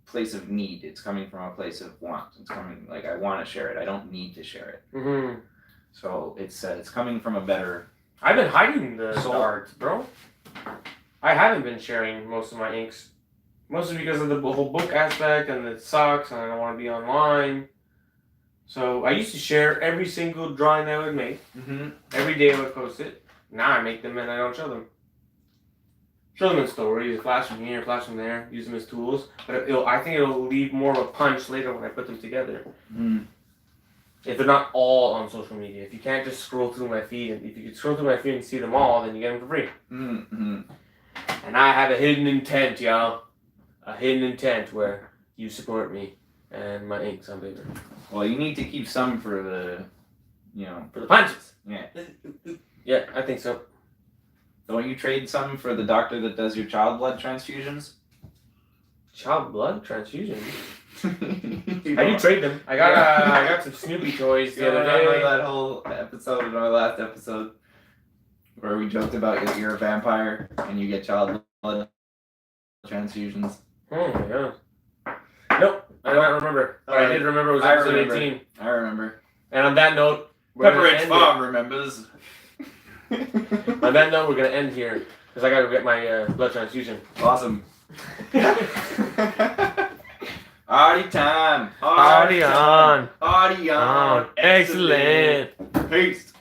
place of need. It's coming from a place of want. It's coming like I want to share it. I don't need to share it. Mm-hmm. So it's coming from a better. I've been hiding the art, bro. I haven't been sharing most of my inks. Mostly because of the whole book aspect and it sucks and I don't want to be online. So I used to share every single drawing I would make. Mm-hmm. Every day I would post it. Now I make them and I don't show them. Show them in stories, flash from here, flash from there, use them as tools. But I think it'll leave more of a punch later when I put them together. Mm. If they're not all on social media. If you can't just scroll through my feed, and if you could scroll through my feed and see them all, then you get them for free. Mm-hmm. And I have a hidden intent, y'all. A hidden intent where you support me and my inks on paper. Well, you need to keep some for the, for the punches. Yeah. Yeah, I think so. Don't you trade some for the doctor that does your child blood transfusions? Child blood transfusion? I do trade them. I got some Snoopy toys the other day. Remember that whole episode in our last episode where we joked about that you're a vampire and you get child blood transfusions? Oh my god. Nope, I don't remember. But I did remember it was episode 18. I remember. And on that note, Pepperidge Farm remembers. On that note, we're gonna end here because I gotta get my blood transfusion. Awesome. Arty time. Arty on. Arty on. Excellent. Peace.